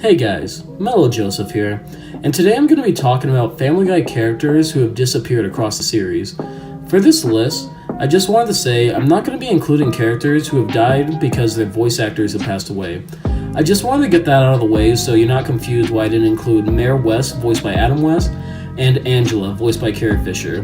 Hey guys, Mellow Joseph here, and today I'm going to be talking about Family Guy characters who have disappeared across the series. For this list, I just wanted to say I'm not going to be including characters who have died because their voice actors have passed away. I just wanted to get that out of the way so you're not confused why I didn't include Mayor West, voiced by Adam West, and Angela, voiced by Carrie Fisher.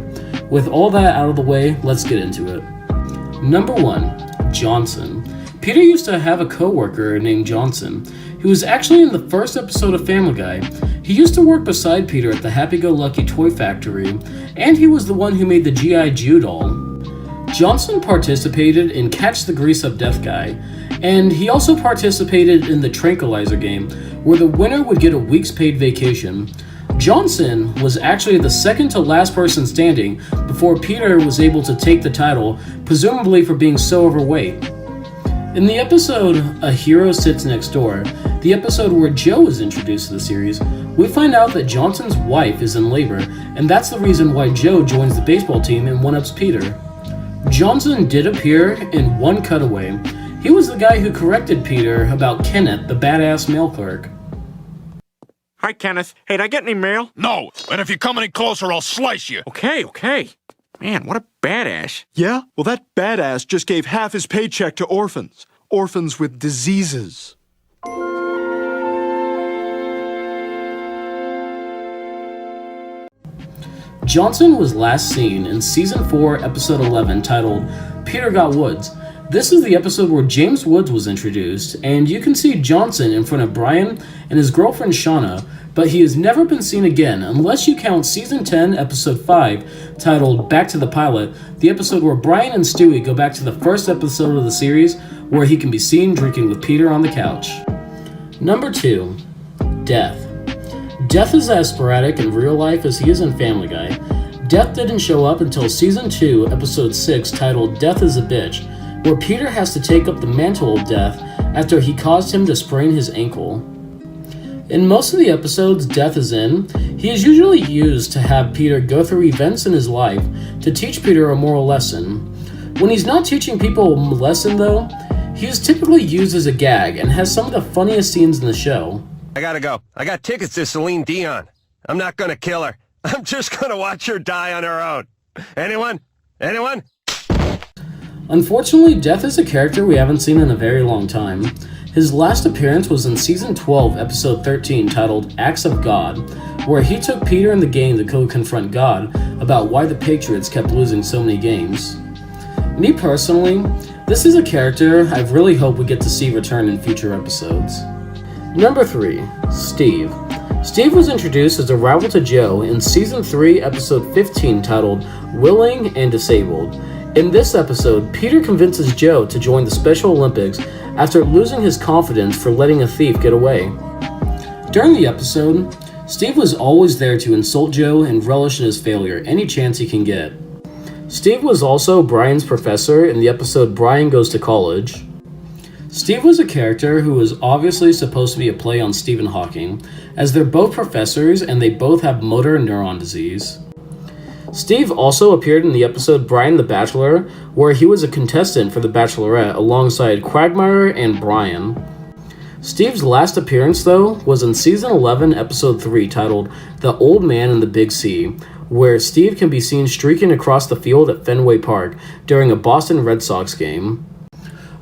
With all that out of the way, let's get into it. Number 1, Johnson. Peter used to have a co-worker named Johnson. He was actually in the first episode of Family Guy. He used to work beside Peter at the Happy-Go-Lucky Toy Factory, and he was the one who made the G.I. Joe doll. Johnson participated in Catch the Grease-Up Death Guy, and he also participated in the Tranquilizer game, where the winner would get a week's paid vacation. Johnson was actually the second to last person standing before Peter was able to take the title, presumably for being so overweight. In the episode A Hero Sits Next Door, the episode where Joe is introduced to the series, we find out that Johnson's wife is in labor, and that's the reason why Joe joins the baseball team and one-ups Peter. Johnson did appear in one cutaway. He was the guy who corrected Peter about Kenneth, the badass mail clerk. Hi, Kenneth. Hey, did I get any mail? No, and if you come any closer, I'll slice you. Okay. Man, what a badass. Yeah? Well, that badass just gave half his paycheck to orphans. Orphans with diseases. Johnson was last seen in Season 4, Episode 11, titled Peter Got Woods. This is the episode where James Woods was introduced, and you can see Johnson in front of Brian and his girlfriend Shauna, but he has never been seen again unless you count Season 10, Episode 5, titled Back to the Pilot, the episode where Brian and Stewie go back to the first episode of the series where he can be seen drinking with Peter on the couch. Number 2, Death. Death is as sporadic in real life as he is in Family Guy. Death didn't show up until Season 2, Episode 6, titled Death is a Bitch, where Peter has to take up the mantle of Death after he caused him to sprain his ankle. In most of the episodes Death is in, he is usually used to have Peter go through events in his life to teach Peter a moral lesson. When he's not teaching people a lesson though, he is typically used as a gag and has some of the funniest scenes in the show. I gotta go. I got tickets to Celine Dion. I'm not gonna kill her. I'm just gonna watch her die on her own. Anyone? Unfortunately, Death is a character we haven't seen in a very long time. His last appearance was in Season 12, Episode 13, titled Acts of God, where he took Peter in the game to go confront God about why the Patriots kept losing so many games. Me personally, this is a character I really hope we get to see return in future episodes. Number 3, Steve. Steve was introduced as a rival to Joe in Season 3, Episode 15, titled Willing and Disabled. In this episode, Peter convinces Joe to join the Special Olympics after losing his confidence for letting a thief get away. During the episode, Steve was always there to insult Joe and relish in his failure any chance he can get. Steve was also Brian's professor in the episode Brian Goes to College. Steve was a character who was obviously supposed to be a play on Stephen Hawking, as they're both professors and they both have motor neuron disease. Steve also appeared in the episode Brian the Bachelor, where he was a contestant for The Bachelorette alongside Quagmire and Brian. Steve's last appearance, though, was in Season 11, Episode 3, titled The Old Man in the Big C, where Steve can be seen streaking across the field at Fenway Park during a Boston Red Sox game.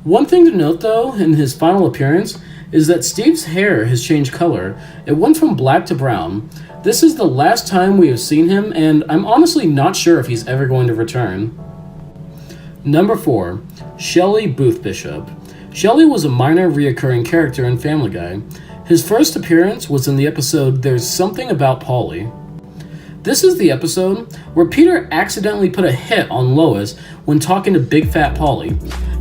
One thing to note, though, in his final appearance, is that Steve's hair has changed color. It went from black to brown. This is the last time we have seen him, and I'm honestly not sure if he's ever going to return. Number 4, Shelly Booth Bishop. Shelly was a minor reoccurring character in Family Guy. His first appearance was in the episode There's Something About Polly. This is the episode where Peter accidentally put a hit on Lois when talking to Big Fat Polly.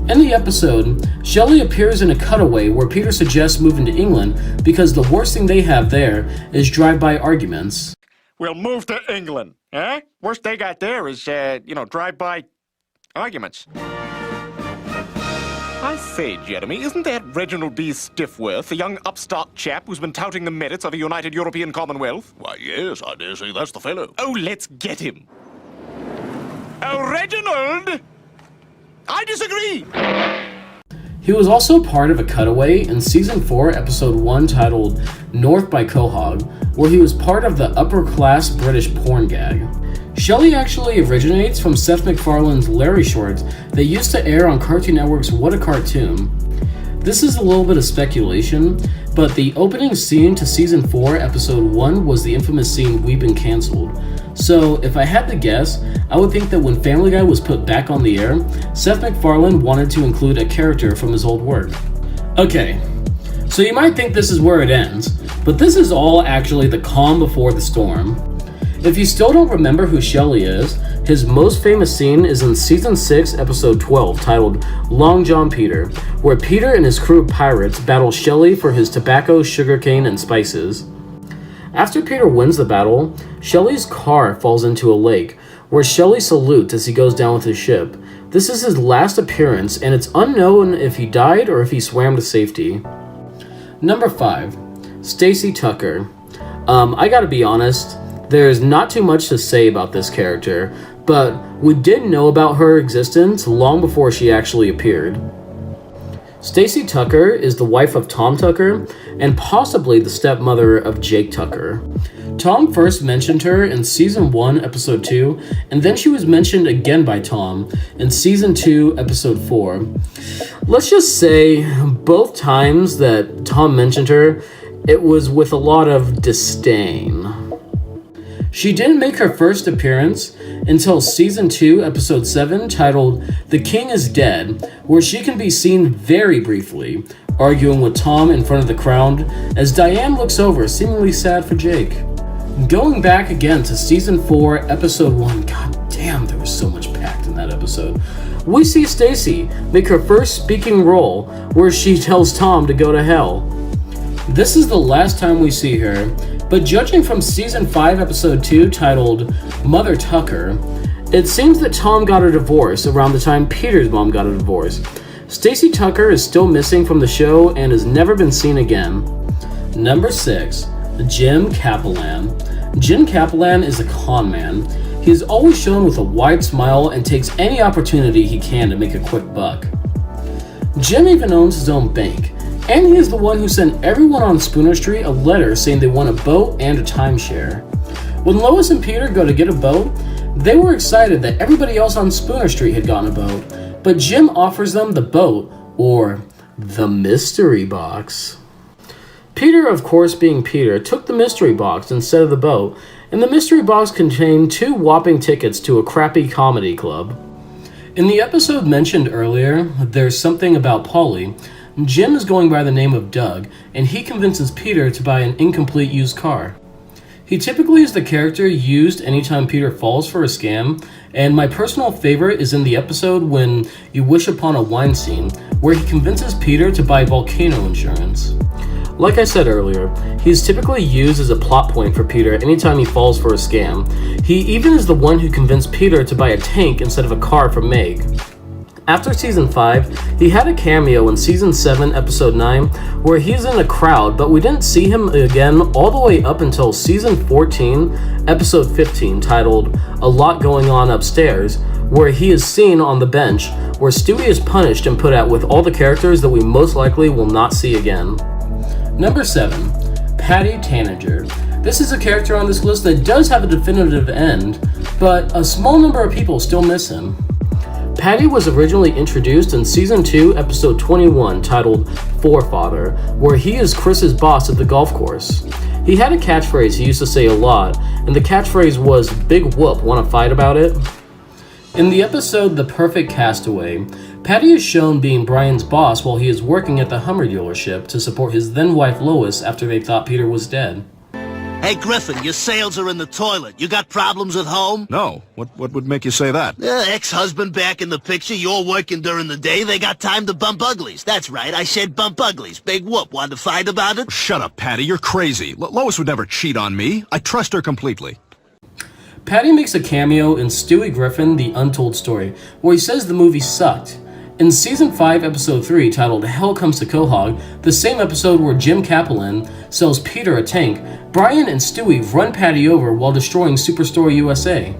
In the episode, Shelly appears in a cutaway where Peter suggests moving to England because the worst thing they have there is drive-by arguments. We'll move to England, eh? Worst they got there is, drive-by arguments. I say, Jeremy, isn't that Reginald B. Stiffworth, the young upstart chap who's been touting the merits of a united European Commonwealth? Why, yes, I dare say that's the fellow. Oh, let's get him. Oh, Reginald! I disagree! He was also part of a cutaway in Season 4, Episode 1 titled North by Quahog, where he was part of the upper-class British porn gag. Shelly actually originates from Seth MacFarlane's Larry shorts that used to air on Cartoon Network's What a Cartoon. This is a little bit of speculation, but the opening scene to Season 4, Episode 1 was the infamous scene We've Been Cancelled. So, if I had to guess, I would think that when Family Guy was put back on the air, Seth MacFarlane wanted to include a character from his old work. Okay, so you might think this is where it ends, but this is all actually the calm before the storm. If you still don't remember who Shelly is, his most famous scene is in Season 6, Episode 12, titled Long John Peter, where Peter and his crew of pirates battle Shelly for his tobacco, sugarcane, and spices. After Peter wins the battle, Shelly's car falls into a lake, where Shelly salutes as he goes down with his ship. This is his last appearance, and it's unknown if he died or if he swam to safety. Number 5. Stacy Tucker. I gotta be honest, there's not too much to say about this character, but we did know about her existence long before she actually appeared. Stacy Tucker is the wife of Tom Tucker, and possibly the stepmother of Jake Tucker. Tom first mentioned her in Season 1, Episode 2, and then she was mentioned again by Tom in Season 2, Episode 4. Let's just say, both times that Tom mentioned her, it was with a lot of disdain. She didn't make her first appearance until Season 2, Episode 7, titled The King is Dead, where she can be seen very briefly, arguing with Tom in front of the crowd, as Diane looks over, seemingly sad for Jake. Going back again to Season 4, Episode 1, god damn, there was so much packed in that episode, we see Stacy make her first speaking role, where she tells Tom to go to hell. This is the last time we see her, but judging from Season 5, Episode 2, titled Mother Tucker, it seems that Tom got a divorce around the time Peter's mom got a divorce. Stacy Tucker is still missing from the show and has never been seen again. Number 6. Jim Kaalan. Jim Kaalan is a con man. He is always shown with a wide smile and takes any opportunity he can to make a quick buck. Jim even owns his own bank, and he is the one who sent everyone on Spooner Street a letter saying they want a boat and a timeshare. When Lois and Peter go to get a boat, they were excited that everybody else on Spooner Street had gotten a boat, but Jim offers them the boat, or the mystery box. Peter, of course being Peter, took the mystery box instead of the boat, and the mystery box contained 2 whopping tickets to a crappy comedy club. In the episode mentioned earlier, There's Something About Polly, Jim is going by the name of Doug, and he convinces Peter to buy an incomplete used car. He typically is the character used anytime Peter falls for a scam, and my personal favorite is in the episode when You Wish Upon a Wine Scene, where he convinces Peter to buy volcano insurance. Like I said earlier, he's typically used as a plot point for Peter anytime he falls for a scam. He even is the one who convinced Peter to buy a tank instead of a car for Meg. After Season 5, he had a cameo in Season 7, Episode 9, where he's in a crowd, but we didn't see him again all the way up until Season 14, Episode 15, titled A Lot Going On Upstairs, where he is seen on the bench, where Stewie is punished and put out with all the characters that we most likely will not see again. Number 7. Patty Tanager. This is a character on this list that does have a definitive end, but a small number of people still miss him. Patty was originally introduced in Season 2, Episode 21, titled Forefather, where he is Chris's boss at the golf course. He had a catchphrase he used to say a lot, and the catchphrase was, "Big whoop, wanna fight about it?" In the episode The Perfect Castaway, Patty is shown being Brian's boss while he is working at the Hummer dealership to support his then-wife Lois after they thought Peter was dead. Hey, Griffin, your sales are in the toilet. You got problems at home? No. What would make you say that? Ex-husband back in the picture. You're working during the day. They got time to bump uglies. That's right. I said bump uglies. Big whoop. Want to fight about it? Shut up, Patty. You're crazy. Lois would never cheat on me. I trust her completely. Patty makes a cameo in Stewie Griffin, The Untold Story, where he says the movie sucked. In Season 5, Episode 3, titled Hell Comes to Quahog, the same episode where Jim Kaalan sells Peter a tank, Brian and Stewie run Patty over while destroying Superstore USA.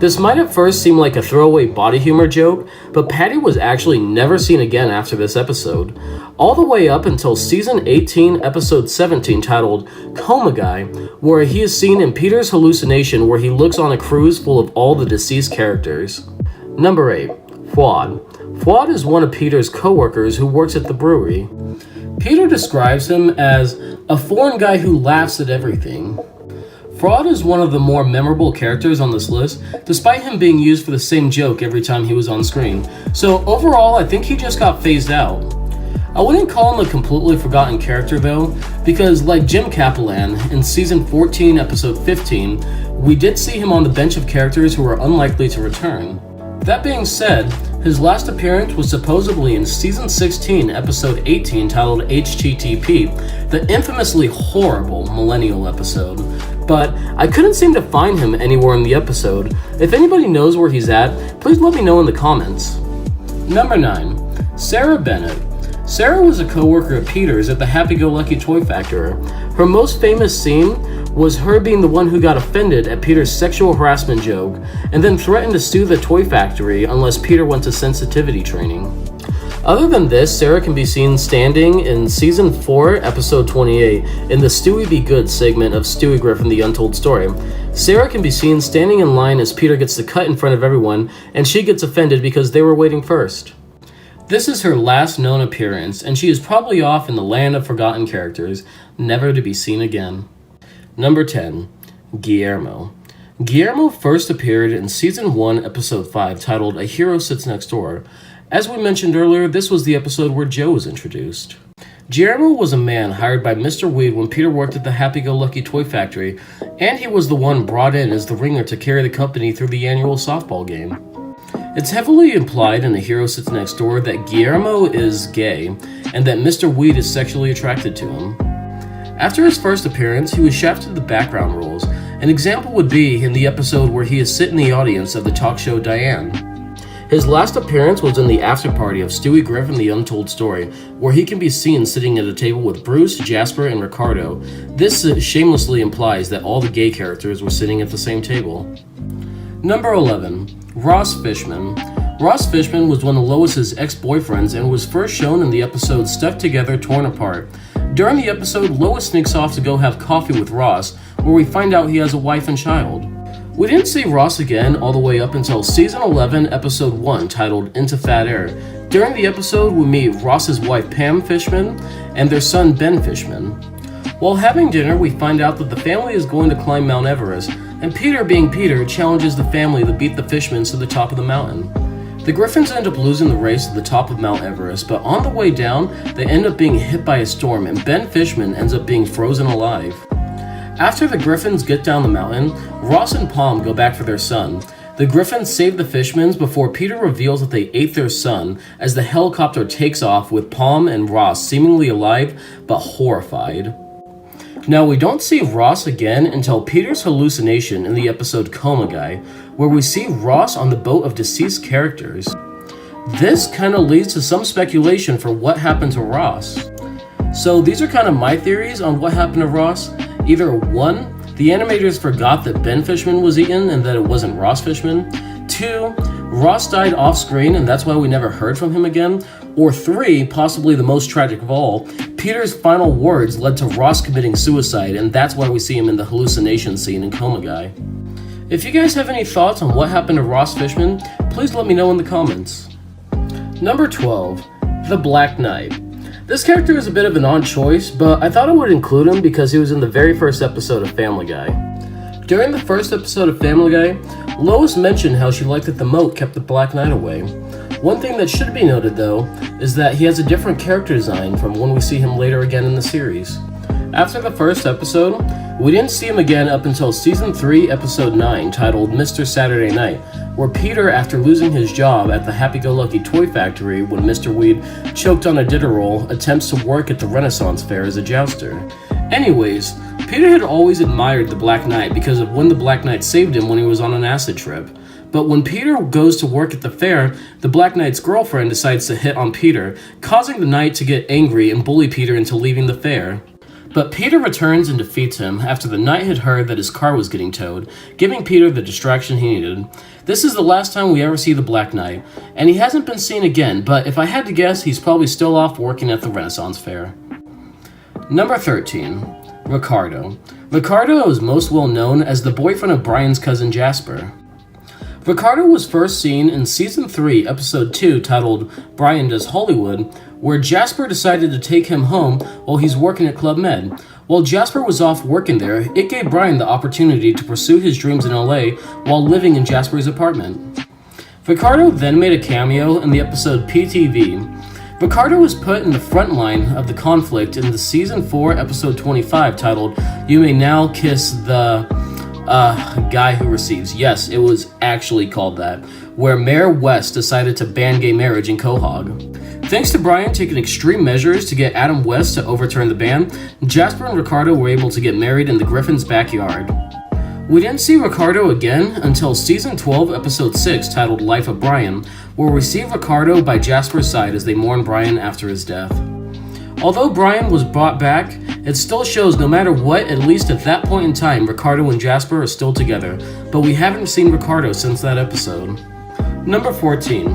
This might at first seem like a throwaway body humor joke, but Patty was actually never seen again after this episode, all the way up until season 18, episode 17, titled Coma Guy, where he is seen in Peter's hallucination where he looks on a cruise full of all the deceased characters. Number 8. Flaud. Flaud is one of Peter's co-workers who works at the brewery. Peter describes him as a foreign guy who laughs at everything. Flaud is one of the more memorable characters on this list, despite him being used for the same joke every time he was on screen. So overall, I think he just got phased out. I wouldn't call him a completely forgotten character though, because like Jim Kaalan in season 14, episode 15, we did see him on the bench of characters who are unlikely to return. That being said, his last appearance was supposedly in season 16, episode 18, titled HTTP, the infamously horrible millennial episode. But I couldn't seem to find him anywhere in the episode. If anybody knows where he's at, please let me know in the comments. Number 9. Sarah Bennett. Sarah was a co-worker of Peter's at the Happy-Go-Lucky Toy Factory. Her most famous scene was her being the one who got offended at Peter's sexual harassment joke and then threatened to sue the toy factory unless Peter went to sensitivity training. Other than this, Sarah can be seen standing in season 4, episode 28, in the Stewie Be Good segment of Stewie Griffin The Untold Story. Sarah can be seen standing in line as Peter gets the cut in front of everyone, and she gets offended because they were waiting first. This is her last known appearance, and she is probably off in the land of forgotten characters, never to be seen again. Number 10. Guillermo. Guillermo first appeared in season 1, episode 5, titled A Hero Sits Next Door. As we mentioned earlier, this was the episode where Joe was introduced. Guillermo was a man hired by Mr. Weed when Peter worked at the Happy-Go-Lucky Toy Factory, and he was the one brought in as the ringer to carry the company through the annual softball game. It's heavily implied in A Hero Sits Next Door that Guillermo is gay, and that Mr. Weed is sexually attracted to him. After his first appearance, he was shafted to background roles. An example would be in the episode where he is sitting in the audience of the talk show Diane. His last appearance was in the after party of Stewie Griffin The Untold Story, where he can be seen sitting at a table with Bruce, Jasper, and Ricardo. This shamelessly implies that all the gay characters were sitting at the same table. Number 11. Ross Fishman. Ross Fishman was one of Lois's ex-boyfriends and was first shown in the episode Stuck Together, Torn Apart. During the episode, Lois sneaks off to go have coffee with Ross, where we find out he has a wife and child. We didn't see Ross again all the way up until season 11, episode 1, titled Into Fat Air. During the episode, we meet Ross's wife Pam Fishman and their son Ben Fishman. While having dinner, we find out that the family is going to climb Mount Everest, and Peter, being Peter, challenges the family to beat the Fishmans to the top of the mountain. The Griffins end up losing the race to the top of Mount Everest, but on the way down, they end up being hit by a storm, and Ben Fishman ends up being frozen alive. After the Griffins get down the mountain, Ross and Palm go back for their son. The Griffins save the Fishmans before Peter reveals that they ate their son as the helicopter takes off with Palm and Ross seemingly alive but horrified. Now, we don't see Ross again until Peter's hallucination in the episode Coma Guy, where we see Ross on the boat of deceased characters. This kind of leads to some speculation for what happened to Ross. So these are kind of my theories on what happened to Ross. Either 1, the animators forgot that Ben Fishman was eaten and that it wasn't Ross Fishman. 2, Ross died off screen and that's why we never heard from him again. Or 3, possibly the most tragic of all, Peter's final words led to Ross committing suicide, and that's why we see him in the hallucination scene in Coma Guy. If you guys have any thoughts on what happened to Ross Fishman, please let me know in the comments. Number 12. The Black Knight. This character is a bit of an odd choice, but I thought I would include him because he was in the very first episode of Family Guy. During the first episode of Family Guy, Lois mentioned how she liked that the moat kept the Black Knight away. One thing that should be noted, though, is that he has a different character design from when we see him later again in the series. After the first episode, we didn't see him again up until season 3, episode 9, titled Mr. Saturday Night, where Peter, after losing his job at the Happy-Go-Lucky Toy Factory when Mr. Weed choked on a ditterole, attempts to work at the Renaissance Fair as a jouster. Anyways, Peter had always admired the Black Knight because of when the Black Knight saved him when he was on an acid trip. But when Peter goes to work at the fair, the Black Knight's girlfriend decides to hit on Peter, causing the Knight to get angry and bully Peter into leaving the fair. But Peter returns and defeats him after the knight had heard that his car was getting towed, giving Peter the distraction he needed. This is the last time we ever see the Black Knight, and he hasn't been seen again, but if I had to guess, he's probably still off working at the Renaissance Fair. Number 13. Ricardo. Ricardo is most well known as the boyfriend of Brian's cousin Jasper. Ricardo was first seen in Season 3, Episode 2, titled Brian Does Hollywood, where Jasper decided to take him home while he's working at Club Med. While Jasper was off working there, it gave Brian the opportunity to pursue his dreams in LA while living in Jasper's apartment. Ricardo then made a cameo in the episode PTV. Ricardo was put in the front line of the conflict in the Season 4, Episode 25, titled You May Now Kiss the Guy Who Receives. Yes, it was actually called that, where Mayor West decided to ban gay marriage in Quahog. Thanks to Brian taking extreme measures to get Adam West to overturn the ban, Jasper and Ricardo were able to get married in the Griffin's backyard. We didn't see Ricardo again until Season 12, Episode 6, titled Life of Brian, where we see Ricardo by Jasper's side as they mourn Brian after his death. Although Brian was brought back, it still shows no matter what, at least at that point in time, Ricardo and Jasper are still together, but we haven't seen Ricardo since that episode. Number 14.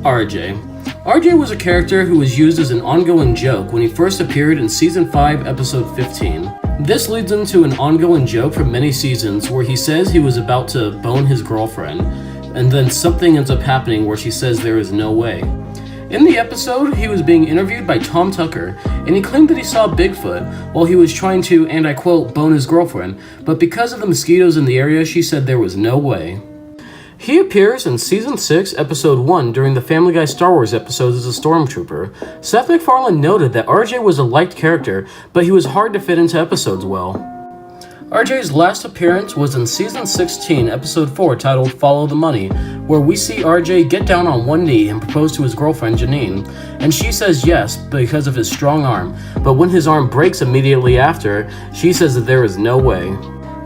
RJ. RJ was a character who was used as an ongoing joke when he first appeared in Season 5, Episode 15. This leads into an ongoing joke for many seasons where he says he was about to bone his girlfriend, and then something ends up happening where she says there is no way. In the episode, he was being interviewed by Tom Tucker, and he claimed that he saw Bigfoot while he was trying to, and I quote, bone his girlfriend, but because of the mosquitoes in the area, she said there was no way. He appears in Season 6, Episode 1 during the Family Guy Star Wars episodes as a stormtrooper. Seth MacFarlane noted that RJ was a liked character, but he was hard to fit into episodes well. RJ's last appearance was in Season 16, Episode 4, titled Follow the Money, where we see RJ get down on one knee and propose to his girlfriend Janine, and she says yes because of his strong arm, but when his arm breaks immediately after, she says that there is no way.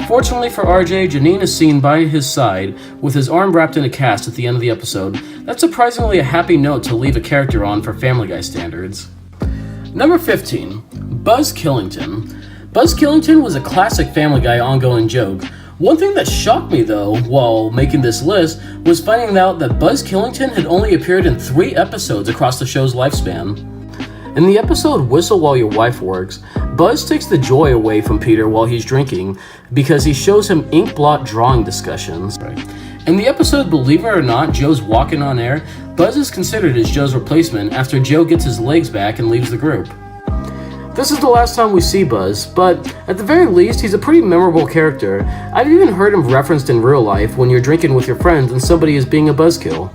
Fortunately for RJ, Janine is seen by his side with his arm wrapped in a cast at the end of the episode. That's surprisingly a happy note to leave a character on for Family Guy standards. Number 15. Buzz Killington. Buzz Killington was a classic Family Guy ongoing joke. One thing that shocked me though, while making this list, was finding out that Buzz Killington had only appeared in 3 episodes across the show's lifespan. In the episode Whistle While Your Wife Works, Buzz takes the joy away from Peter while he's drinking because he shows him ink blot drawing discussions. In the episode Believe It or Not, Joe's Walking on Air, Buzz is considered as Joe's replacement after Joe gets his legs back and leaves the group. This is the last time we see Buzz, but at the very least, he's a pretty memorable character. I've even heard him referenced in real life when you're drinking with your friends and somebody is being a buzzkill.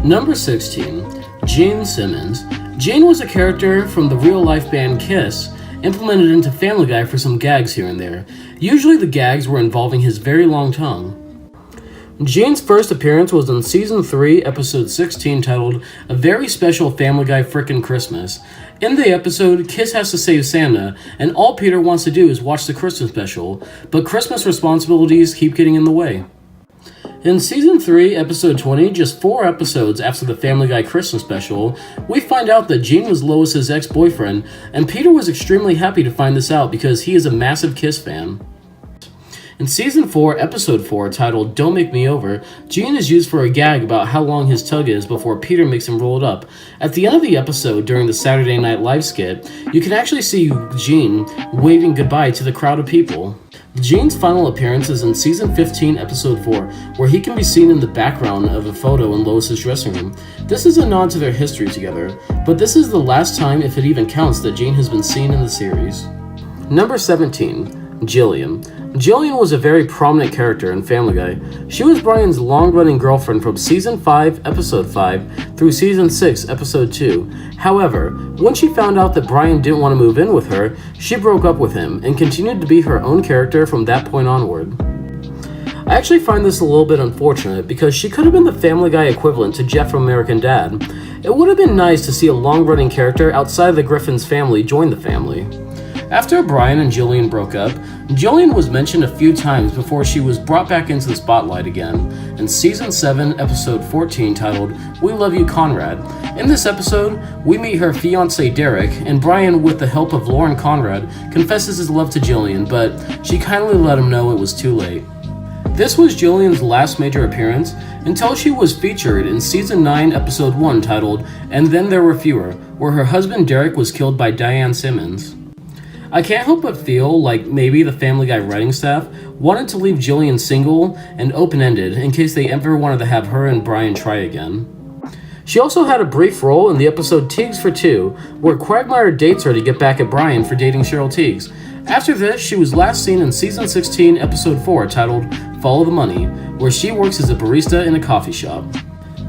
Number 16. Gene Simmons. Gene was a character from the real-life band Kiss, implemented into Family Guy for some gags here and there. Usually the gags were involving his very long tongue. Gene's first appearance was in Season 3, Episode 16, titled A Very Special Family Guy Frickin' Christmas. In the episode, Kiss has to save Santa, and all Peter wants to do is watch the Christmas special, but Christmas responsibilities keep getting in the way. In Season 3, Episode 20, just 4 episodes after the Family Guy Christmas special, we find out that Gene was Lois's ex-boyfriend, and Peter was extremely happy to find this out because he is a massive Kiss fan. In Season 4, Episode 4, titled Don't Make Me Over, Gene is used for a gag about how long his tug is before Peter makes him roll it up. At the end of the episode, during the Saturday Night Live skit, you can actually see Gene waving goodbye to the crowd of people. Gene's final appearance is in Season 15, Episode 4, where he can be seen in the background of a photo in Lois's dressing room. This is a nod to their history together, but this is the last time, if it even counts, that Gene has been seen in the series. Number 17. Jillian. Jillian was a very prominent character in Family Guy. She was Brian's long-running girlfriend from Season 5, Episode 5, through Season 6, Episode 2. However, when she found out that Brian didn't want to move in with her, she broke up with him and continued to be her own character from that point onward. I actually find this a little bit unfortunate because she could have been the Family Guy equivalent to Jeff from American Dad. It would have been nice to see a long-running character outside of the Griffin's family join the family. After Brian and Jillian broke up, Jillian was mentioned a few times before she was brought back into the spotlight again in Season 7, Episode 14 titled We Love You, Conrad. In this episode, we meet her fiancé Derek, and Brian, with the help of Lauren Conrad, confesses his love to Jillian, but she kindly let him know it was too late. This was Jillian's last major appearance until she was featured in Season 9, Episode 1 titled And Then There Were Fewer, where her husband Derek was killed by Diane Simmons. I can't help but feel like maybe the Family Guy writing staff wanted to leave Jillian single and open-ended in case they ever wanted to have her and Brian try again. She also had a brief role in the episode Teagues for Two, where Quagmire dates her to get back at Brian for dating Cheryl Teagues. After this, she was last seen in Season 16, Episode 4 titled Follow the Money, where she works as a barista in a coffee shop.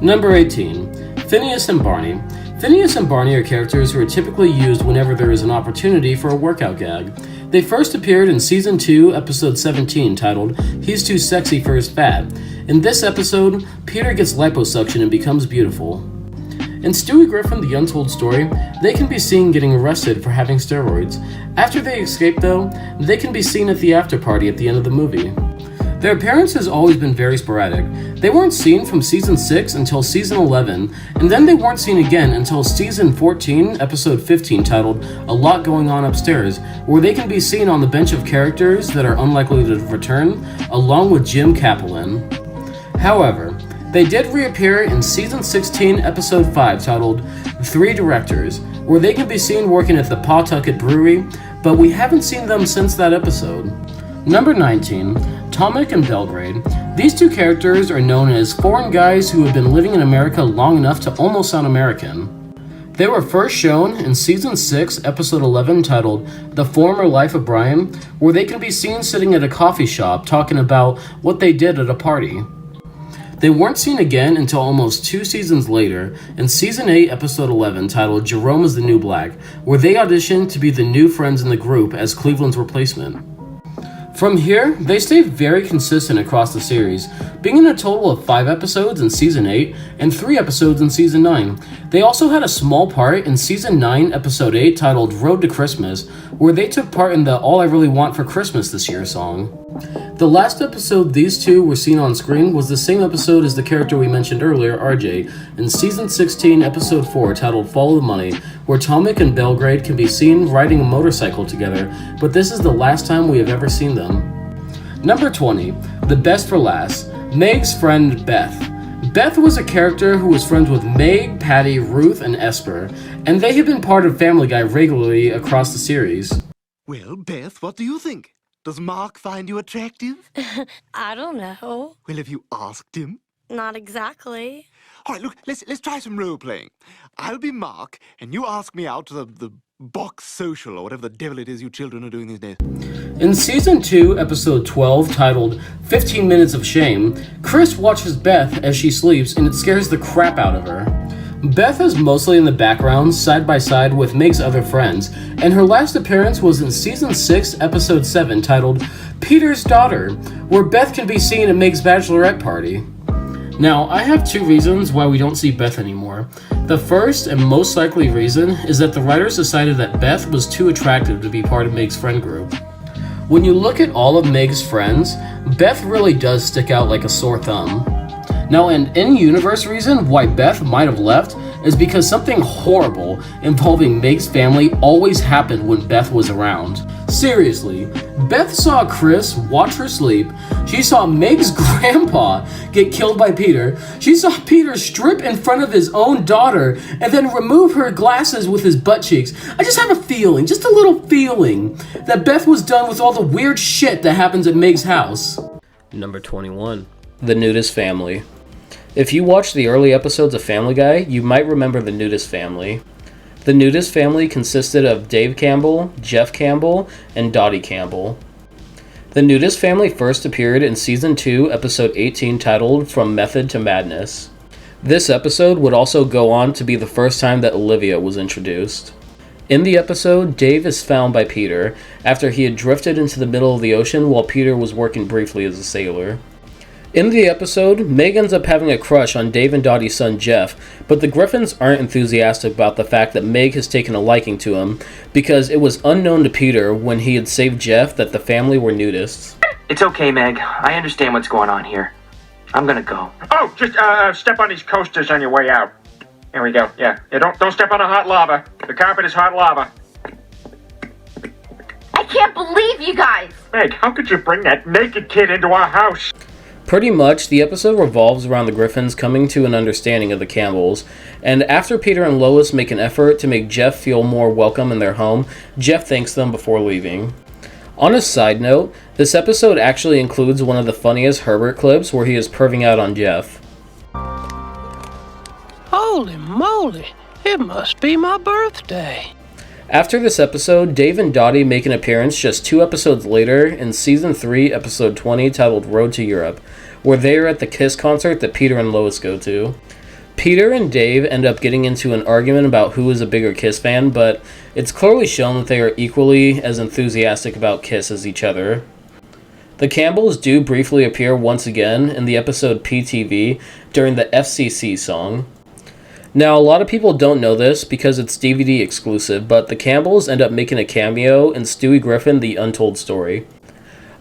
Number 18. Phineas and Barney. Phineas and Barney are characters who are typically used whenever there is an opportunity for a workout gag. They first appeared in Season 2, Episode 17, titled He's Too Sexy for His Fat. In this episode, Peter gets liposuction and becomes beautiful. In Stewie Griffin, The Untold Story, they can be seen getting arrested for having steroids. After they escape, though, they can be seen at the after party at the end of the movie. Their appearance has always been very sporadic. They weren't seen from Season 6 until Season 11, and then they weren't seen again until Season 14, Episode 15, titled A Lot Going On Upstairs, where they can be seen on the bench of characters that are unlikely to return, along with Jim Kaplan. However, they did reappear in Season 16, Episode 5, titled Three Directors, where they can be seen working at the Pawtucket Brewery, but we haven't seen them since that episode. Number 19. Tomic and Belgrade. These two characters are known as foreign guys who have been living in America long enough to almost sound American. They were first shown in Season 6, Episode 11, titled The Former Life of Brian, where they can be seen sitting at a coffee shop talking about what they did at a party. They weren't seen again until almost 2 seasons later in Season 8, Episode 11, titled Jerome is the New Black, where they auditioned to be the new friends in the group as Cleveland's replacement. From here, they stayed very consistent across the series, being in a total of 5 episodes in Season 8 and 3 episodes in Season 9. They also had a small part in Season 9, Episode 8, titled Road to Christmas, where they took part in the All I Really Want for Christmas This Year song. The last episode these two were seen on screen was the same episode as the character we mentioned earlier, RJ, in Season 16, Episode 4, titled Follow the Money, where Tomic and Belgrade can be seen riding a motorcycle together, but this is the last time we have ever seen them. Number 20. The Best for Last. Meg's friend Beth. Beth was a character who was friends with Meg, Patty, Ruth, and Esper, and they have been part of Family Guy regularly across the series. Well, Beth, what do you think? Does Mark find you attractive? I don't know. Well, have you asked him? Not exactly. All right, look, let's try some role-playing. I'll be Mark, and you ask me out to the box social, or whatever the devil it is you children are doing these days. In Season 2, Episode 12, titled 15 Minutes of Shame, Chris watches Beth as she sleeps, and it scares the crap out of her. Beth is mostly in the background, side by side with Meg's other friends, and her last appearance was in Season 6, Episode 7, titled Peter's Daughter, where Beth can be seen at Meg's bachelorette party. Now, I have 2 reasons why we don't see Beth anymore. The first and most likely reason is that the writers decided that Beth was too attractive to be part of Meg's friend group. When you look at all of Meg's friends, Beth really does stick out like a sore thumb. Now, an in-universe reason why Beth might have left is because something horrible involving Meg's family always happened when Beth was around. Seriously, Beth saw Chris watch her sleep, she saw Meg's grandpa get killed by Peter, she saw Peter strip in front of his own daughter and then remove her glasses with his butt cheeks. I just have a feeling, just a little feeling, that Beth was done with all the weird shit that happens at Meg's house. Number 21. The Nudest Family. If you watched the early episodes of Family Guy, you might remember the Nudest Family. The Nudest Family consisted of Dave Campbell, Jeff Campbell, and Dottie Campbell. The Nudest Family first appeared in Season 2, Episode 18, titled From Method to Madness. This episode would also go on to be the first time that Olivia was introduced. In the episode, Dave is found by Peter after he had drifted into the middle of the ocean while Peter was working briefly as a sailor. In the episode, Meg ends up having a crush on Dave and Dottie's son Jeff, but the Griffins aren't enthusiastic about the fact that Meg has taken a liking to him, because it was unknown to Peter when he had saved Jeff that the family were nudists. It's okay, Meg. I understand what's going on here. I'm gonna go. Oh, just step on these coasters on your way out. There we go. Yeah, don't step on the hot lava. The carpet is hot lava. I can't believe you guys! Meg, how could you bring that naked kid into our house? Pretty much, the episode revolves around the Griffins coming to an understanding of the Campbells, and after Peter and Lois make an effort to make Jeff feel more welcome in their home, Jeff thanks them before leaving. On a side note, this episode actually includes one of the funniest Herbert clips where he is perving out on Jeff. Holy moly, it must be my birthday. After this episode, Dave and Dottie make an appearance just 2 episodes later in Season 3, Episode 20, titled Road to Europe, where they are at the Kiss concert that Peter and Lois go to. Peter and Dave end up getting into an argument about who is a bigger Kiss fan, but it's clearly shown that they are equally as enthusiastic about Kiss as each other. The Campbells do briefly appear once again in the episode PTV during the FCC song. Now, a lot of people don't know this because it's DVD exclusive, but the Campbells end up making a cameo in Stewie Griffin, The Untold Story.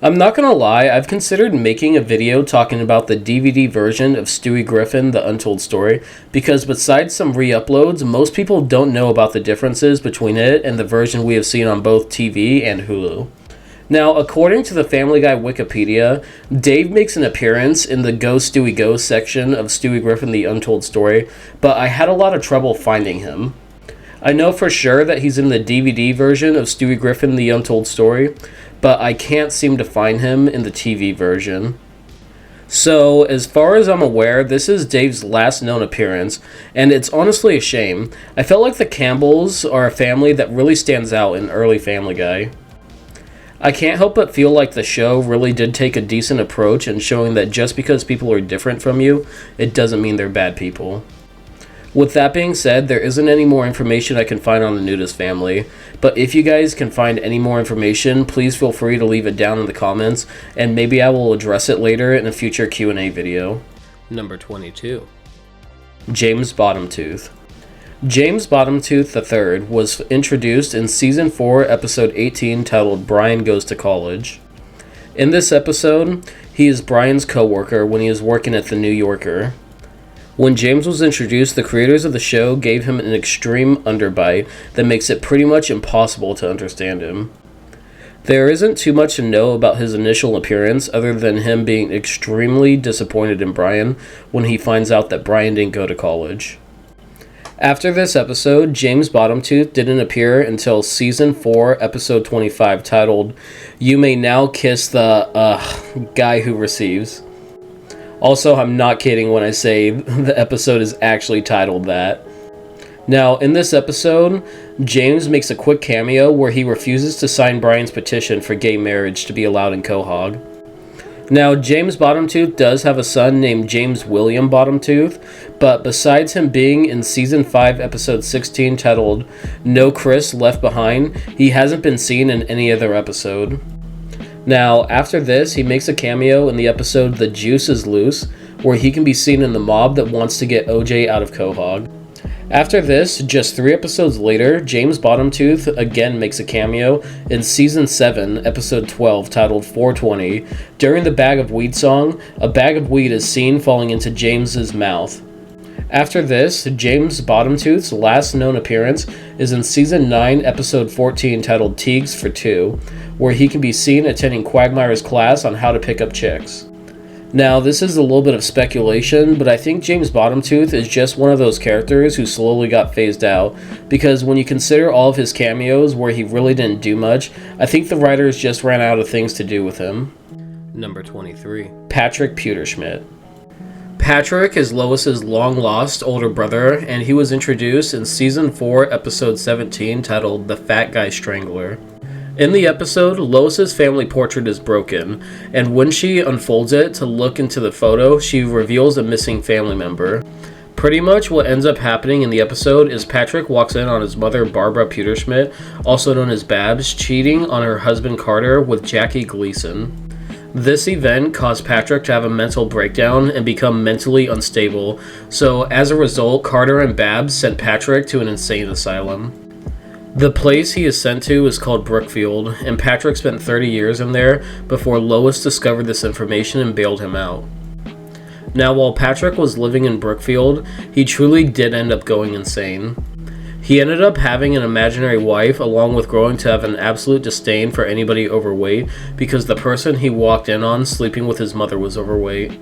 I'm not gonna lie, I've considered making a video talking about the DVD version of Stewie Griffin, The Untold Story, because besides some re-uploads, most people don't know about the differences between it and the version we have seen on both TV and Hulu. Now, according to the Family Guy Wikipedia, Dave makes an appearance in the Go Stewie Go section of Stewie Griffin The Untold Story, but I had a lot of trouble finding him. I know for sure that he's in the DVD version of Stewie Griffin The Untold Story, but I can't seem to find him in the TV version. So, as far as I'm aware, this is Dave's last known appearance, and it's honestly a shame. I felt like the Campbells are a family that really stands out in early Family Guy. I can't help but feel like the show really did take a decent approach in showing that just because people are different from you, it doesn't mean they're bad people. With that being said, there isn't any more information I can find on the Nudest Family, but if you guys can find any more information, please feel free to leave it down in the comments, and maybe I will address it later in a future Q&A video. Number 22. James Bottomtooth. James Bottomtooth III was introduced in Season 4, Episode 18, titled Brian Goes to College. In this episode, he is Brian's co-worker when he is working at The New Yorker. When James was introduced, the creators of the show gave him an extreme underbite that makes it pretty much impossible to understand him. There isn't too much to know about his initial appearance other than him being extremely disappointed in Brian when he finds out that Brian didn't go to college. After this episode, James Bottomtooth didn't appear until Season 4, Episode 25, titled, You May Now Kiss the, Guy Who Receives. Also, I'm not kidding when I say the episode is actually titled that. Now, in this episode, James makes a quick cameo where he refuses to sign Brian's petition for gay marriage to be allowed in Quahog. Now, James Bottomtooth does have a son named James William Bottomtooth, but besides him being in Season 5, Episode 16, titled No Chris Left Behind, he hasn't been seen in any other episode. Now, after this, he makes a cameo in the episode The Juice is Loose, where he can be seen in the mob that wants to get OJ out of Quahog. After this, just 3 episodes later, James Bottomtooth again makes a cameo in Season 7, Episode 12, titled 420. During the Bag of Weed song, a bag of weed is seen falling into James's mouth. After this, James Bottomtooth's last known appearance is in Season 9, Episode 14, titled Teagues for Two, where he can be seen attending Quagmire's class on how to pick up chicks. Now, this is a little bit of speculation, but I think James Bottomtooth is just one of those characters who slowly got phased out, because when you consider all of his cameos where he really didn't do much, I think the writers just ran out of things to do with him. Number 23. Patrick Pewterschmidt. Patrick is Lois's long-lost older brother, and he was introduced in Season 4, Episode 17, titled The Fat Guy Strangler. In the episode, Lois's family portrait is broken, and when she unfolds it to look into the photo, she reveals a missing family member. Pretty much what ends up happening in the episode is Patrick walks in on his mother Barbara Pewterschmidt, also known as Babs, cheating on her husband Carter with Jackie Gleason. This event caused Patrick to have a mental breakdown and become mentally unstable, so as a result, Carter and Babs sent Patrick to an insane asylum. The place he is sent to is called Brookfield, and Patrick spent 30 years in there before Lois discovered this information and bailed him out. Now, while Patrick was living in Brookfield, he truly did end up going insane. He ended up having an imaginary wife, along with growing to have an absolute disdain for anybody overweight because the person he walked in on sleeping with his mother was overweight.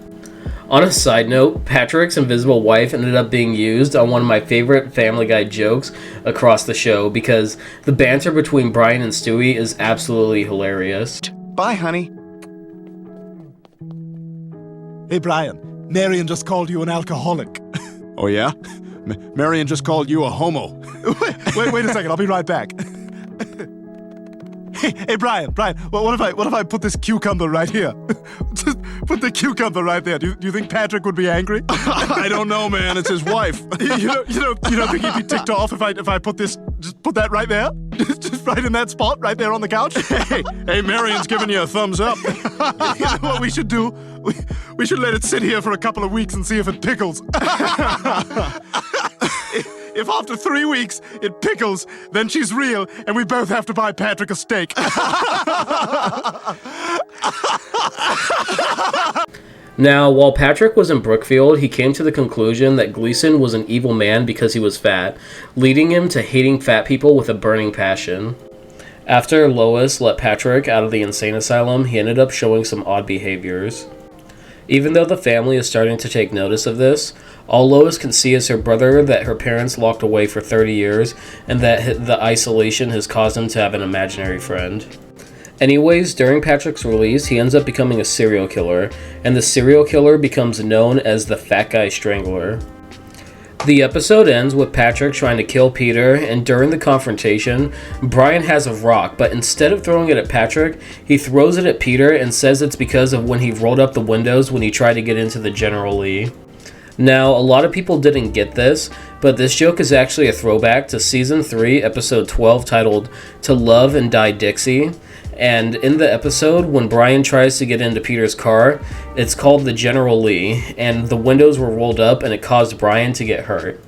On a side note, Patrick's invisible wife ended up being used on one of my favorite Family Guy jokes across the show because the banter between Brian and Stewie is absolutely hilarious. Bye, honey. Hey, Brian. Marion just called you an alcoholic. Oh, yeah? Marion just called you a homo. Wait a second. I'll be right back. Hey, Brian, what if I put this cucumber right here? Just put the cucumber right there. Do you think Patrick would be angry? I don't know, man. It's his wife. You don't think he'd be ticked off if I put this, just put that right there? Just right in that spot, right there on the couch? Hey, Marion's giving you a thumbs up. You know what we should do? We should let it sit here for a couple of weeks and see if it pickles. If after 3 weeks it pickles, then she's real, and we both have to buy Patrick a steak. Now, while Patrick was in Brookfield, he came to the conclusion that Gleason was an evil man because he was fat, leading him to hating fat people with a burning passion. After Lois let Patrick out of the insane asylum, he ended up showing some odd behaviors. Even though the family is starting to take notice of this, all Lois can see is her brother that her parents locked away for 30 years, and that the isolation has caused him to have an imaginary friend. Anyways, during Patrick's release, he ends up becoming a serial killer, and the serial killer becomes known as the Fat Guy Strangler. The episode ends with Patrick trying to kill Peter, and during the confrontation, Brian has a rock, but instead of throwing it at Patrick, he throws it at Peter and says it's because of when he rolled up the windows when he tried to get into the General Lee. Now, a lot of people didn't get this, but this joke is actually a throwback to Season 3, Episode 12, titled To Love and Die Dixie. And in the episode, when Brian tries to get into Peter's car, it's called the General Lee, and the windows were rolled up and it caused Brian to get hurt.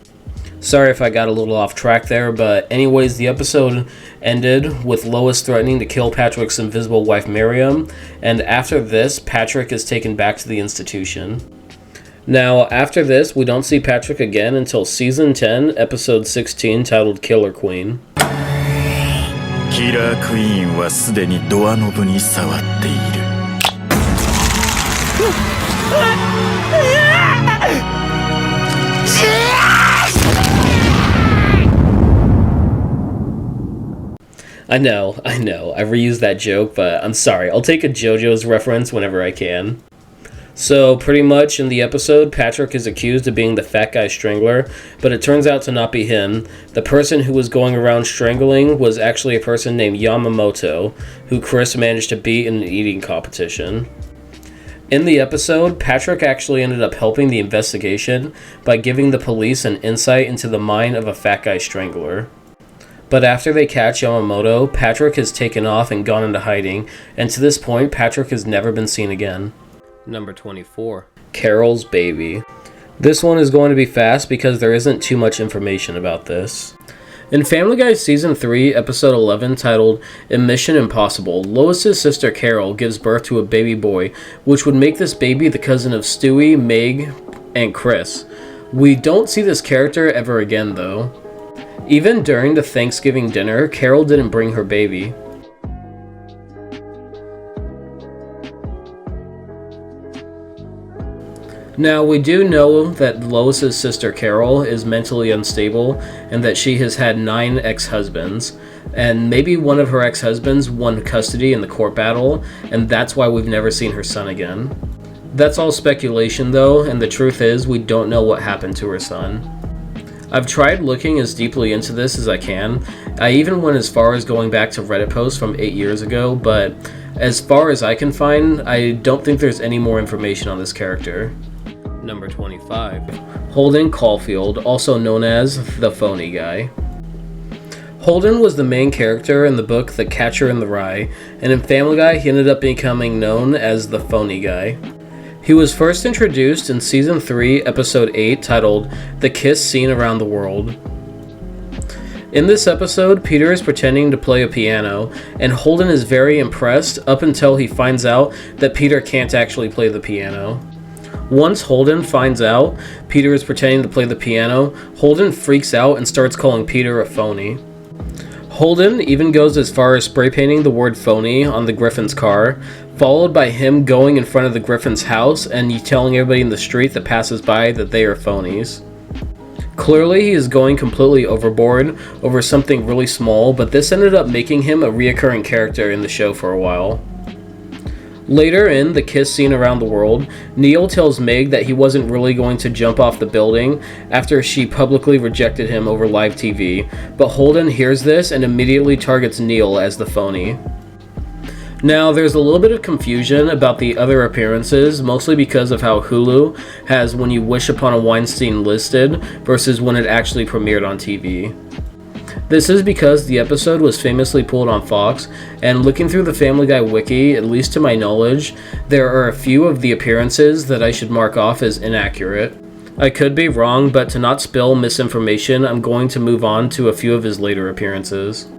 Sorry if I got a little off track there, but anyways, the episode ended with Lois threatening to kill Patrick's invisible wife Miriam, and after this, Patrick is taken back to the institution. Now, after this, we don't see Patrick again until Season 10, Episode 16, titled Killer Queen. キラークイーンはすでにドアノブに触っている。I know, I reused that joke, but I'm sorry, I'll take a JoJo's reference whenever I can. So, pretty much in the episode, Patrick is accused of being the Fat Guy Strangler, but it turns out to not be him. The person who was going around strangling was actually a person named Yamamoto, who Chris managed to beat in an eating competition. In the episode, Patrick actually ended up helping the investigation by giving the police an insight into the mind of a Fat Guy Strangler. But after they catch Yamamoto, Patrick has taken off and gone into hiding, and to this point, Patrick has never been seen again. Number 24. Carol's Baby. This one is going to be fast because there isn't too much information about this. In Family Guy Season 3, Episode 11, titled Mission Impossible, Lois's sister Carol gives birth to a baby boy, which would make this baby the cousin of Stewie, Meg, and Chris. We don't see this character ever again, though. Even during the Thanksgiving dinner, Carol didn't bring her baby. Now, we do know that Lois's sister Carol is mentally unstable and that she has had 9 ex-husbands, and maybe one of her ex-husbands won custody in the court battle, and that's why we've never seen her son again. That's all speculation though, and the truth is we don't know what happened to her son. I've tried looking as deeply into this as I can. I even went as far as going back to Reddit posts from 8 years ago, but as far as I can find, I don't think there's any more information on this character. Number 25. Holden Coffield, also known as the Phony Guy. Holden was the main character in the book The Catcher in the Rye, and in Family Guy he ended up becoming known as the Phony Guy. He was first introduced in Season 3, Episode 8, titled The Kiss Scene Around the World. In this episode, Peter is pretending to play a piano, and Holden is very impressed up until he finds out that Peter can't actually play the piano. Once Holden finds out Peter is pretending to play the piano, Holden freaks out and starts calling Peter a phony. Holden even goes as far as spray painting the word phony on the Griffin's car, followed by him going in front of the Griffin's house and telling everybody in the street that passes by that they are phonies. Clearly he is going completely overboard over something really small, but this ended up making him a reoccurring character in the show for a while. Later in The Kiss Scene Around the World, Neil tells Meg that he wasn't really going to jump off the building after she publicly rejected him over live TV, but Holden hears this and immediately targets Neil as the phony. Now, there's a little bit of confusion about the other appearances, mostly because of how Hulu has When You Wish Upon a Weinstein listed versus when it actually premiered on TV. This is because the episode was famously pulled on Fox, and looking through the Family Guy wiki, at least to my knowledge, there are a few of the appearances that I should mark off as inaccurate. I could be wrong, but to not spill misinformation, I'm going to move on to a few of his later appearances.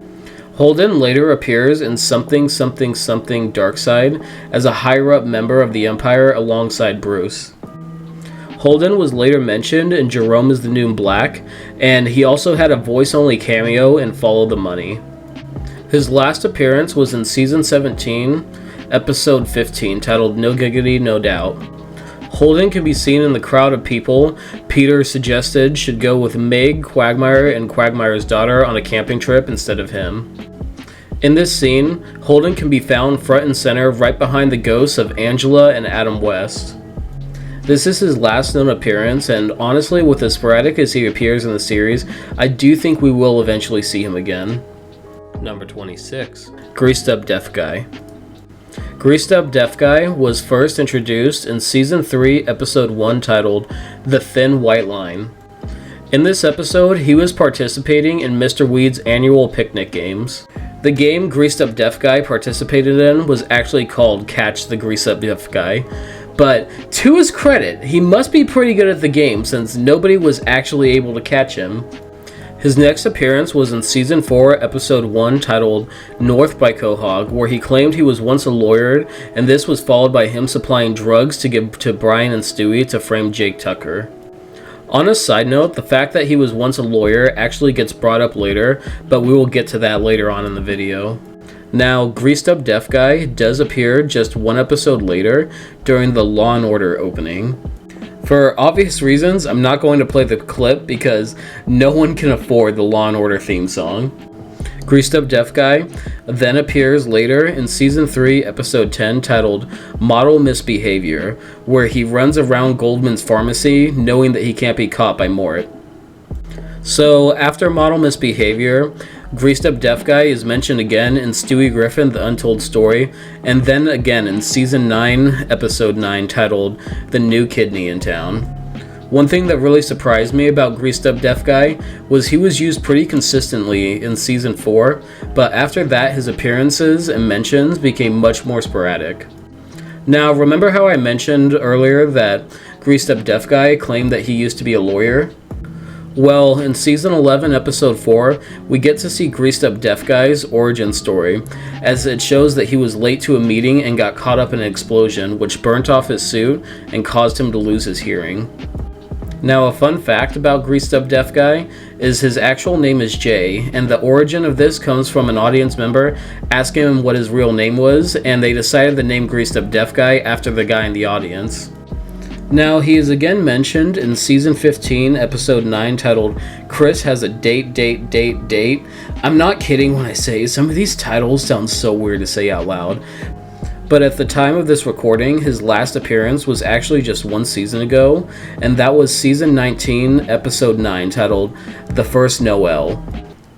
Holden later appears in Something Something Something Darkside as a higher-up member of the Empire alongside Bruce. Holden was later mentioned in Jerome is the New Black, and he also had a voice-only cameo in Follow the Money. His last appearance was in Season 17, Episode 15, titled No Giggity, No Doubt. Holden can be seen in the crowd of people Peter suggested should go with Meg, Quagmire, and Quagmire's daughter on a camping trip instead of him. In this scene, Holden can be found front and center right behind the ghosts of Angela and Adam West. This is his last known appearance, and honestly, with as sporadic as he appears in the series, I do think we will eventually see him again. Number 26. Greased Up Deaf Guy. Greased Up Deaf Guy was first introduced in Season 3, Episode 1, titled The Thin White Line. In this episode, he was participating in Mr. Weed's annual picnic games. The game Greased Up Deaf Guy participated in was actually called Catch the Greased Up Deaf Guy, but to his credit, he must be pretty good at the game since nobody was actually able to catch him. His next appearance was in Season 4, Episode 1, titled North by Quahog, where he claimed he was once a lawyer, and this was followed by him supplying drugs to give to Brian and Stewie to frame Jake Tucker. On a side note, the fact that he was once a lawyer actually gets brought up later, but we will get to that later on in the video. Now, Greased Up Deaf Guy does appear just one episode later during the Law & Order opening. For obvious reasons, I'm not going to play the clip because no one can afford the Law & Order theme song. Greased Up Deaf Guy then appears later in Season 3, Episode 10, titled Model Misbehavior, where he runs around Goldman's pharmacy knowing that he can't be caught by Mort. So, after Model Misbehavior, Greased Up Deaf Guy is mentioned again in Stewie Griffin, The Untold Story, and then again in Season 9, Episode 9, titled The New Kidney in Town. One thing that really surprised me about Greased Up Deaf Guy was he was used pretty consistently in Season 4, but after that his appearances and mentions became much more sporadic. Now, remember how I mentioned earlier that Greased Up Deaf Guy claimed that he used to be a lawyer? Well, in Season 11, Episode 4, we get to see Greased Up Deaf Guy's origin story, as it shows that he was late to a meeting and got caught up in an explosion, which burnt off his suit and caused him to lose his hearing. Now, a fun fact about Greased Up Deaf Guy is his actual name is Jay, and the origin of this comes from an audience member asking him what his real name was, and they decided to name Greased Up Deaf Guy after the guy in the audience. Now, he is again mentioned in Season 15, Episode 9, titled Chris Has a Date. I'm not kidding when I say some of these titles sound so weird to say out loud. But at the time of this recording, his last appearance was actually just one season ago, and that was Season 19, Episode 9, titled The First Noel.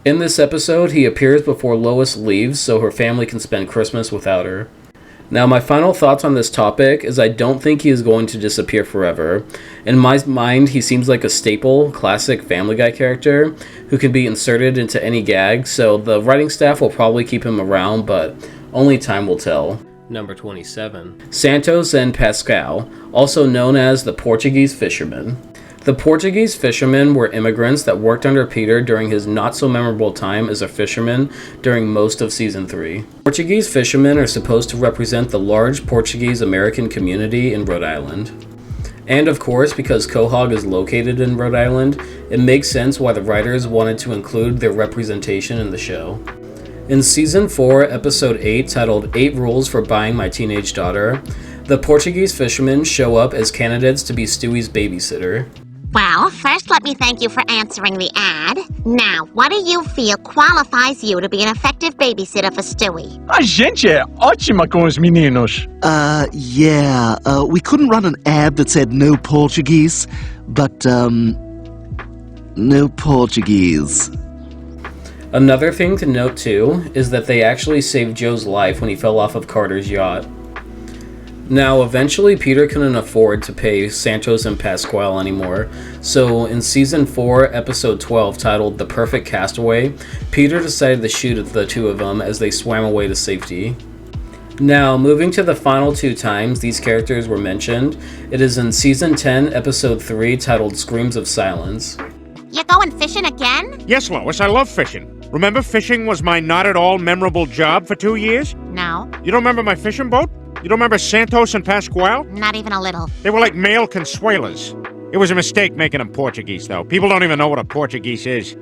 In this episode, he appears before Lois leaves so her family can spend Christmas without her. Now, my final thoughts on this topic is I don't think he is going to disappear forever. In my mind, he seems like a staple, classic Family Guy character who can be inserted into any gag, so the writing staff will probably keep him around, but only time will tell. Number 27. Santos and Pascal, also known as the Portuguese Fishermen. The Portuguese fishermen were immigrants that worked under Peter during his not-so-memorable time as a fisherman during most of Season 3. Portuguese fishermen are supposed to represent the large Portuguese-American community in Rhode Island. And of course, because Quahog is located in Rhode Island, it makes sense why the writers wanted to include their representation in the show. In Season 4, Episode 8, titled 8 Rules for Buying My Teenage Daughter, the Portuguese fishermen show up as candidates to be Stewie's babysitter. Well, first let me thank you for answering the ad. Now, what do you feel qualifies you to be an effective babysitter for Stewie? A gente é ótima com os meninos. We couldn't run an ad that said no Portuguese, but, no Portuguese. Another thing to note, too, is that they actually saved Joe's life when he fell off of Carter's yacht. Now, eventually, Peter couldn't afford to pay Santos and Pascal anymore, so in Season 4, Episode 12, titled The Perfect Castaway, Peter decided to shoot at the two of them as they swam away to safety. Now, moving to the final two times these characters were mentioned, it is in Season 10, Episode 3, titled Screams of Silence. You going fishing again? Yes, Lois, I love fishing. Remember fishing was my not-at-all memorable job for 2 years? No. You don't remember my fishing boat? You don't remember Santos and Pascal? Not even a little. They were like male consuelas. It was a mistake making them Portuguese, though. People don't even know what a Portuguese is.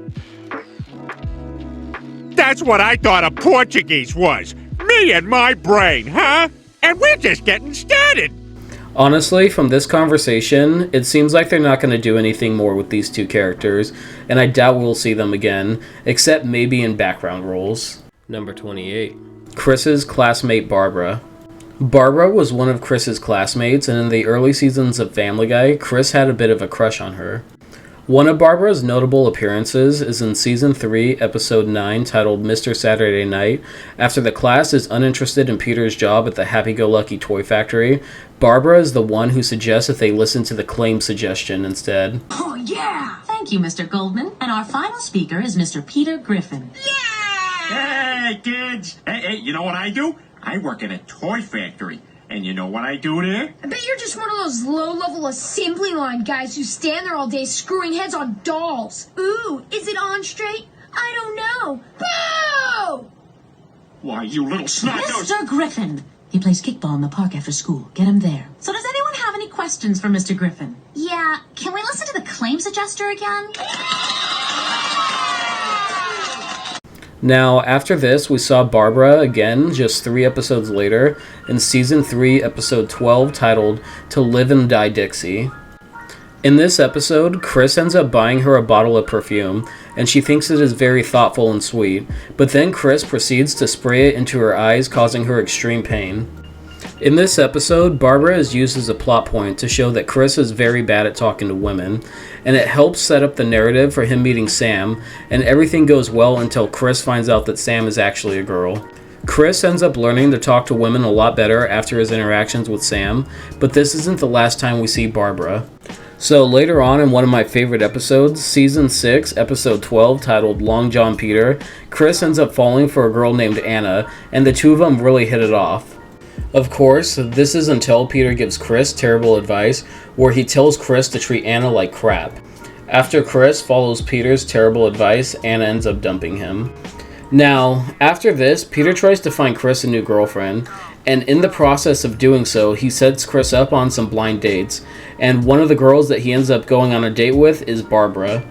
That's what I thought a Portuguese was. Me and my brain, huh? And we're just getting started. Honestly, from this conversation, it seems like they're not going to do anything more with these two characters, and I doubt we'll see them again, except maybe in background roles. Number 28. Chris's classmate Barbara. Barbara was one of Chris's classmates, and in the early seasons of Family Guy, Chris had a bit of a crush on her. One of Barbara's notable appearances is in Season 3, Episode 9, titled Mr. Saturday Night. After the class is uninterested in Peter's job at the Happy-Go-Lucky Toy Factory, Barbara is the one who suggests that they listen to the claim suggestion instead. Oh, yeah! Thank you, Mr. Goldman. And our final speaker is Mr. Peter Griffin. Hey, kids! Hey, you know what I do? I work in a toy factory. And you know what I do there? I bet you're just one of those low-level assembly line guys who stand there all day screwing heads on dolls. Ooh, is it on straight? I don't know. Boo! Why, you little snot-nose... Mr. Griffin! He plays kickball in the park after school. Get him there. So does anyone have any questions for Mr. Griffin? Yeah, can we listen to the claims adjuster again? Now, after this, we saw Barbara again just 3 episodes later in Season 3, Episode 12, titled To Live and Die Dixie. In this episode, Chris ends up buying her a bottle of perfume, and she thinks it is very thoughtful and sweet, but then Chris proceeds to spray it into her eyes, causing her extreme pain. In this episode, Barbara is used as a plot point to show that Chris is very bad at talking to women, and it helps set up the narrative for him meeting Sam, and everything goes well until Chris finds out that Sam is actually a girl. Chris ends up learning to talk to women a lot better after his interactions with Sam, but this isn't the last time we see Barbara. So later on in one of my favorite episodes, Season 6, Episode 12, titled Long John Peter, Chris ends up falling for a girl named Anna, and the two of them really hit it off. Of course, this is until Peter gives Chris terrible advice, where he tells Chris to treat Anna like crap. After Chris follows Peter's terrible advice, Anna ends up dumping him. Now, after this, Peter tries to find Chris a new girlfriend, and in the process of doing so, he sets Chris up on some blind dates, and one of the girls that he ends up going on a date with is Barbara.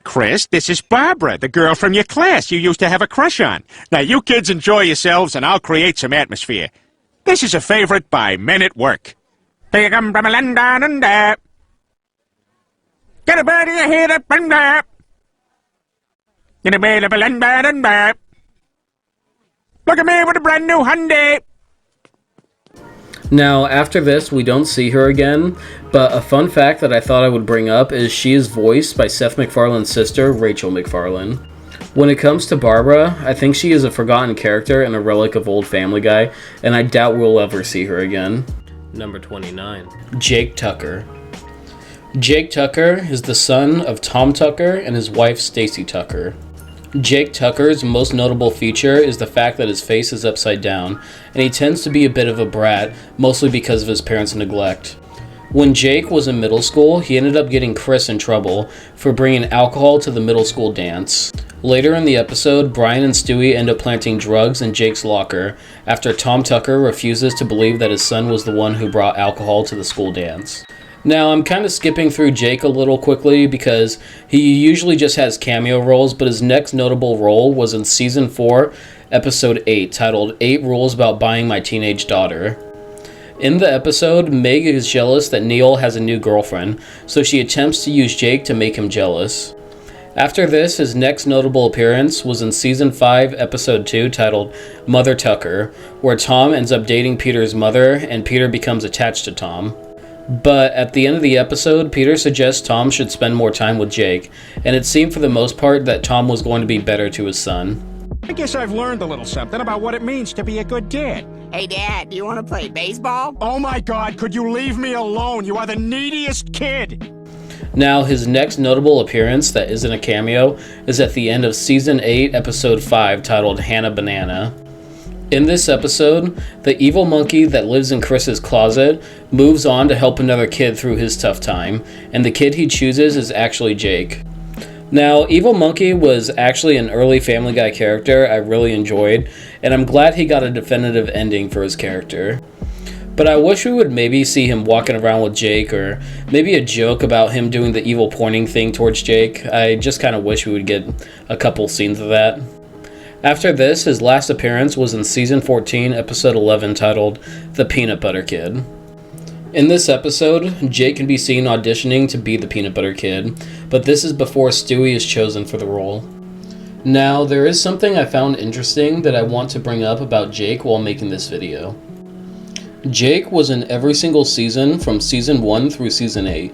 Chris, this is Barbara, the girl from your class you used to have a crush on. Now you kids enjoy yourselves and I'll create some atmosphere. This is a favorite by Men at Work. Get a bird in your head up and up. Get a bird up and up. Look at me with a brand new Hyundai. Now, after this, we don't see her again, but a fun fact that I thought I would bring up is she is voiced by Seth MacFarlane's sister, Rachel MacFarlane. When it comes to Barbara, I think she is a forgotten character and a relic of old Family Guy, and I doubt we'll ever see her again. Number 29. Jake Tucker. Jake Tucker is the son of Tom Tucker and his wife Stacy Tucker. Jake Tucker's most notable feature is the fact that his face is upside down, and he tends to be a bit of a brat, mostly because of his parents' neglect. When Jake was in middle school, he ended up getting Chris in trouble for bringing alcohol to the middle school dance. Later in the episode, Brian and Stewie end up planting drugs in Jake's locker after Tom Tucker refuses to believe that his son was the one who brought alcohol to the school dance. Now, I'm kind of skipping through Jake a little quickly because he usually just has cameo roles, but his next notable role was in Season 4, Episode 8, titled 8 Rules About Buying My Teenage Daughter. In the episode, Meg is jealous that Neil has a new girlfriend, so she attempts to use Jake to make him jealous. After this, his next notable appearance was in Season 5, Episode 2, titled Mother Tucker, where Tom ends up dating Peter's mother, and Peter becomes attached to Tom. But at the end of the episode, Peter suggests Tom should spend more time with Jake, and it seemed for the most part that Tom was going to be better to his son. I guess I've learned a little something about what it means to be a good dad. Hey, Dad, do you want to play baseball? Oh my God, could you leave me alone? You are the neediest kid! Now, his next notable appearance that isn't a cameo is at the end of Season 8, Episode 5, titled Hannah Banana. In this episode, the evil monkey that lives in Chris's closet moves on to help another kid through his tough time, and the kid he chooses is actually Jake. Now, Evil Monkey was actually an early Family Guy character I really enjoyed, and I'm glad he got a definitive ending for his character. But I wish we would maybe see him walking around with Jake, or maybe a joke about him doing the evil pointing thing towards Jake. I just kind of wish we would get a couple scenes of that. After this, his last appearance was in Season 14, Episode 11, titled The Peanut Butter Kid. In this episode, Jake can be seen auditioning to be the Peanut Butter Kid, but this is before Stewie is chosen for the role. Now, there is something I found interesting that I want to bring up about Jake while making this video. Jake was in every single season from Season 1 through Season 8.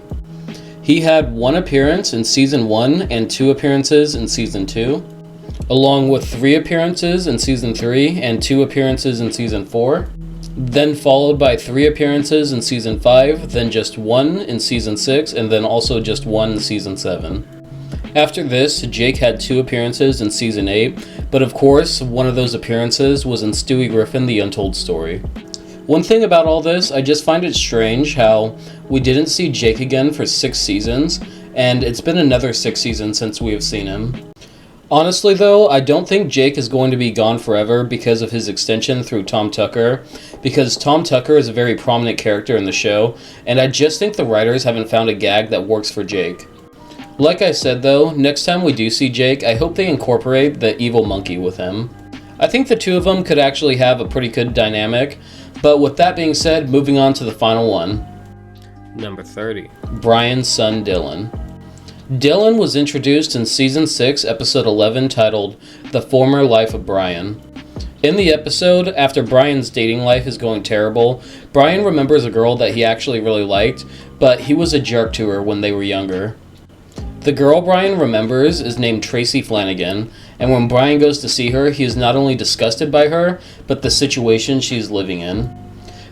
He had 1 appearance in Season 1 and 2 appearances in Season 2, along with 3 appearances in Season 3 and 2 appearances in Season 4, then followed by 3 appearances in Season 5, then just 1 in Season 6, and then also just 1 in Season 7. After this, Jake had 2 appearances in Season 8, but of course, one of those appearances was in Stewie Griffin: The Untold Story. One thing about all this, I just find it strange how we didn't see Jake again for 6 seasons, and it's been another 6 seasons since we have seen him. Honestly though, I don't think Jake is going to be gone forever because of his extension through Tom Tucker, because Tom Tucker is a very prominent character in the show, and I just think the writers haven't found a gag that works for Jake. Like I said though, next time we do see Jake, I hope they incorporate the evil monkey with him. I think the two of them could actually have a pretty good dynamic, but with that being said, moving on to the final one. Number 30. Brian's son Dylan. Dylan was introduced in Season 6, Episode 11, titled The Former Life of Brian. In the episode, after Brian's dating life is going terrible, Brian remembers a girl that he actually really liked, but he was a jerk to her when they were younger. The girl Brian remembers is named Tracy Flanagan, and when Brian goes to see her, he is not only disgusted by her, but the situation she's living in.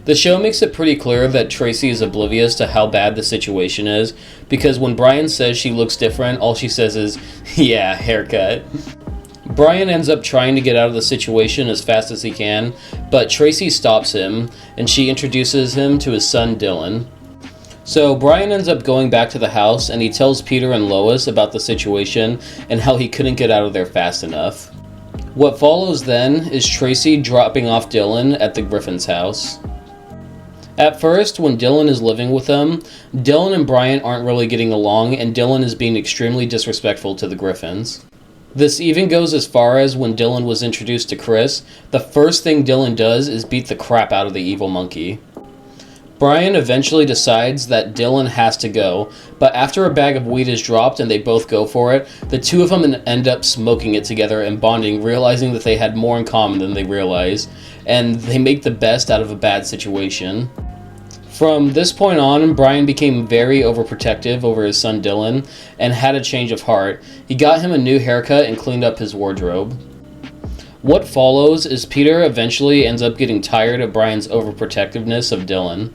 The show makes it pretty clear that Tracy is oblivious to how bad the situation is, because when Brian says she looks different, all she says is, "Yeah, haircut." Brian ends up trying to get out of the situation as fast as he can, but Tracy stops him, and she introduces him to his son Dylan. So Brian ends up going back to the house, and he tells Peter and Lois about the situation and how he couldn't get out of there fast enough. What follows then is Tracy dropping off Dylan at the Griffin's house. At first, when Dylan is living with them, Dylan and Brian aren't really getting along, and Dylan is being extremely disrespectful to the Griffins. This even goes as far as when Dylan was introduced to Chris, the first thing Dylan does is beat the crap out of the evil monkey. Brian eventually decides that Dylan has to go, but after a bag of weed is dropped and they both go for it, the two of them end up smoking it together and bonding, realizing that they had more in common than they realized, and they make the best out of a bad situation. From this point on, Brian became very overprotective over his son Dylan and had a change of heart. He got him a new haircut and cleaned up his wardrobe. What follows is Peter eventually ends up getting tired of Brian's overprotectiveness of Dylan.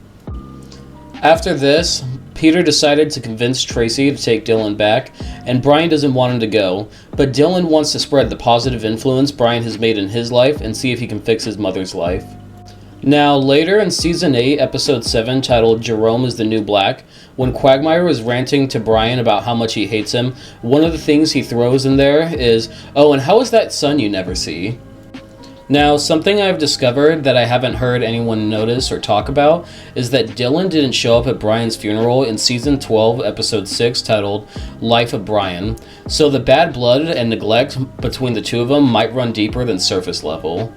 After this, Peter decided to convince Tracy to take Dylan back, and Brian doesn't want him to go, but Dylan wants to spread the positive influence Brian has made in his life and see if he can fix his mother's life. Now, later in Season 8, Episode 7, titled Jerome is the New Black, when Quagmire was ranting to Brian about how much he hates him, one of the things he throws in there is, "Oh, and how is that son you never see?" Now, something I've discovered that I haven't heard anyone notice or talk about is that Dylan didn't show up at Brian's funeral in Season 12, Episode 6, titled Life of Brian, so the bad blood and neglect between the two of them might run deeper than surface level.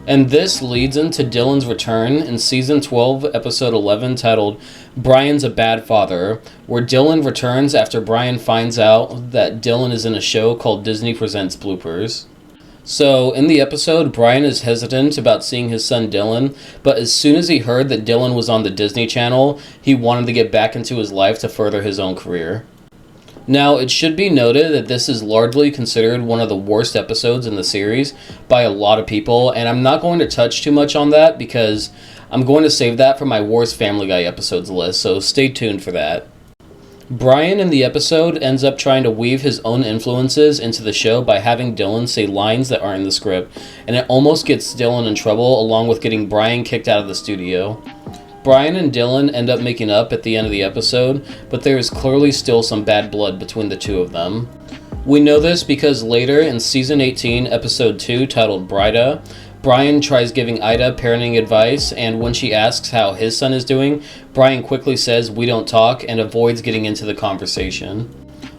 And this leads into Dylan's return in Season 12, Episode 11, titled Brian's a Bad Father, where Dylan returns after Brian finds out that Dylan is in a show called Disney Presents Bloopers. So, in the episode, Brian is hesitant about seeing his son Dylan, but as soon as he heard that Dylan was on the Disney Channel, he wanted to get back into his life to further his own career. Now, it should be noted that this is largely considered one of the worst episodes in the series by a lot of people, and I'm not going to touch too much on that because I'm going to save that for my worst Family Guy episodes list, so stay tuned for that. Brian in the episode ends up trying to weave his own influences into the show by having Dylan say lines that aren't in the script, and it almost gets Dylan in trouble along with getting Brian kicked out of the studio. Brian and Dylan end up making up at the end of the episode, but there is clearly still some bad blood between the two of them. We know this because later in Season 18, Episode 2, titled Brida, Brian tries giving Ida parenting advice, and when she asks how his son is doing, Brian quickly says we don't talk and avoids getting into the conversation.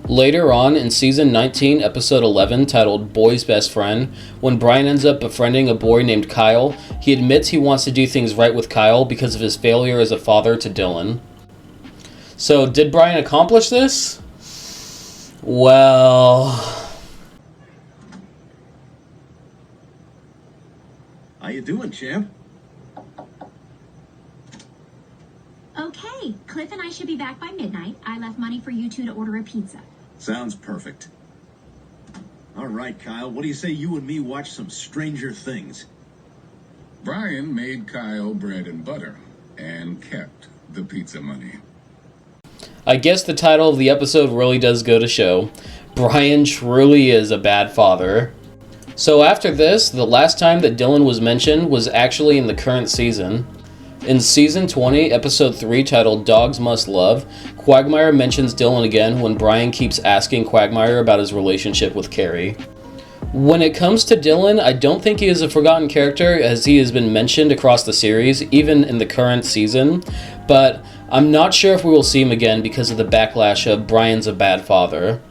Later on in Season 19, Episode 11, titled Boy's Best Friend, when Brian ends up befriending a boy named Kyle, he admits he wants to do things right with Kyle because of his failure as a father to Dylan. So, did Brian accomplish this? Well... How you doing, champ? Okay, Cliff and I should be back by midnight. I left money for you two to order a pizza. Sounds perfect. All right, Kyle, what do you say you and me watch some Stranger Things? Brian made Kyle bread and butter and kept the pizza money. I guess the title of the episode really does go to show. Brian truly is a bad father. So after this, the last time that Dylan was mentioned was actually in the current season. In Season 20, Episode 3, titled Dogs Must Love, Quagmire mentions Dylan again when Brian keeps asking Quagmire about his relationship with Carrie. When it comes to Dylan, I don't think he is a forgotten character as he has been mentioned across the series, even in the current season, but I'm not sure if we will see him again because of the backlash of Brian's a bad father.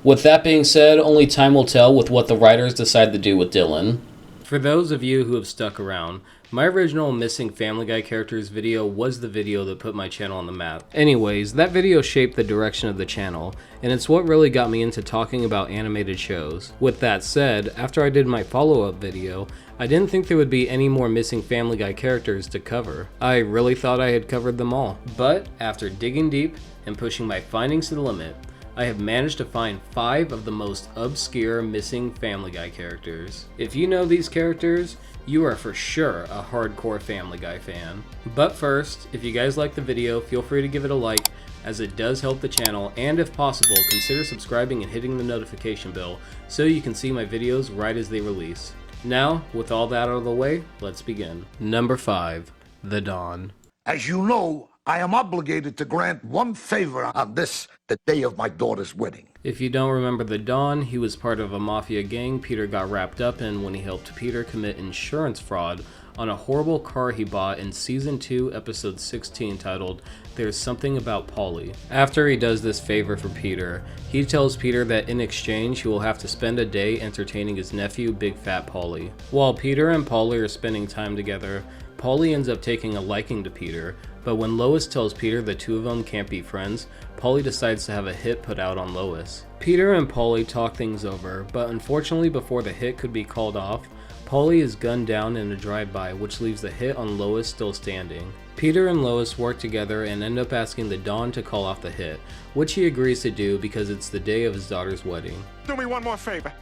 With that being said, only time will tell with what the writers decide to do with Dylan. For those of you who have stuck around, my original Missing Family Guy Characters video was the video that put my channel on the map. Anyways, that video shaped the direction of the channel, and it's what really got me into talking about animated shows. With that said, after I did my follow-up video, I didn't think there would be any more Missing Family Guy characters to cover. I really thought I had covered them all. But after digging deep and pushing my findings to the limit, I have managed to find 5 of the most obscure Missing Family Guy characters. If you know these characters, you are for sure a hardcore Family Guy fan. But first, if you guys like the video, feel free to give it a like, as it does help the channel, and if possible, consider subscribing and hitting the notification bell so you can see my videos right as they release. Now, with all that out of the way, let's begin. Number 5, The Dawn. As you know, I am obligated to grant one favor on this, the day of my daughter's wedding. If you don't remember The Dawn, he was part of a mafia gang Peter got wrapped up in when he helped Peter commit insurance fraud on a horrible car he bought in Season 2, Episode 16, titled There's Something About Polly. After he does this favor for Peter, he tells Peter that in exchange he will have to spend a day entertaining his nephew, Big Fat Polly. While Peter and Polly are spending time together, Polly ends up taking a liking to Peter, but when Lois tells Peter the two of them can't be friends, Polly decides to have a hit put out on Lois. Peter and Polly talk things over, but unfortunately before the hit could be called off, Polly is gunned down in a drive-by, which leaves the hit on Lois still standing. Peter and Lois work together and end up asking the Don to call off the hit, which he agrees to do because it's the day of his daughter's wedding. Do me one more favor.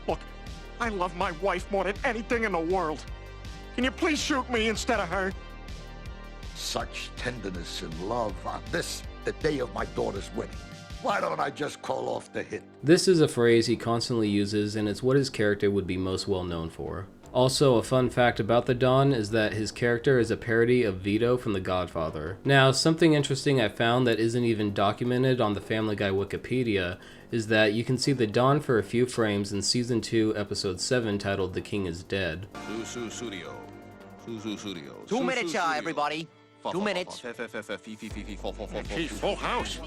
Look, I love my wife more than anything in the world. Can you please shoot me instead of her? Such tenderness and love on this, the day of my daughter's wedding. Why don't I just call off the hit? This is a phrase he constantly uses, and it's what his character would be most well known for. Also, a fun fact about the Don is that his character is a parody of Vito from The Godfather. Now, something interesting I found that isn't even documented on the Family Guy Wikipedia is that you can see the Don for a few frames in Season 2, Episode 7, titled The King is Dead. 2 minutes, everybody. 2 minutes. Full house.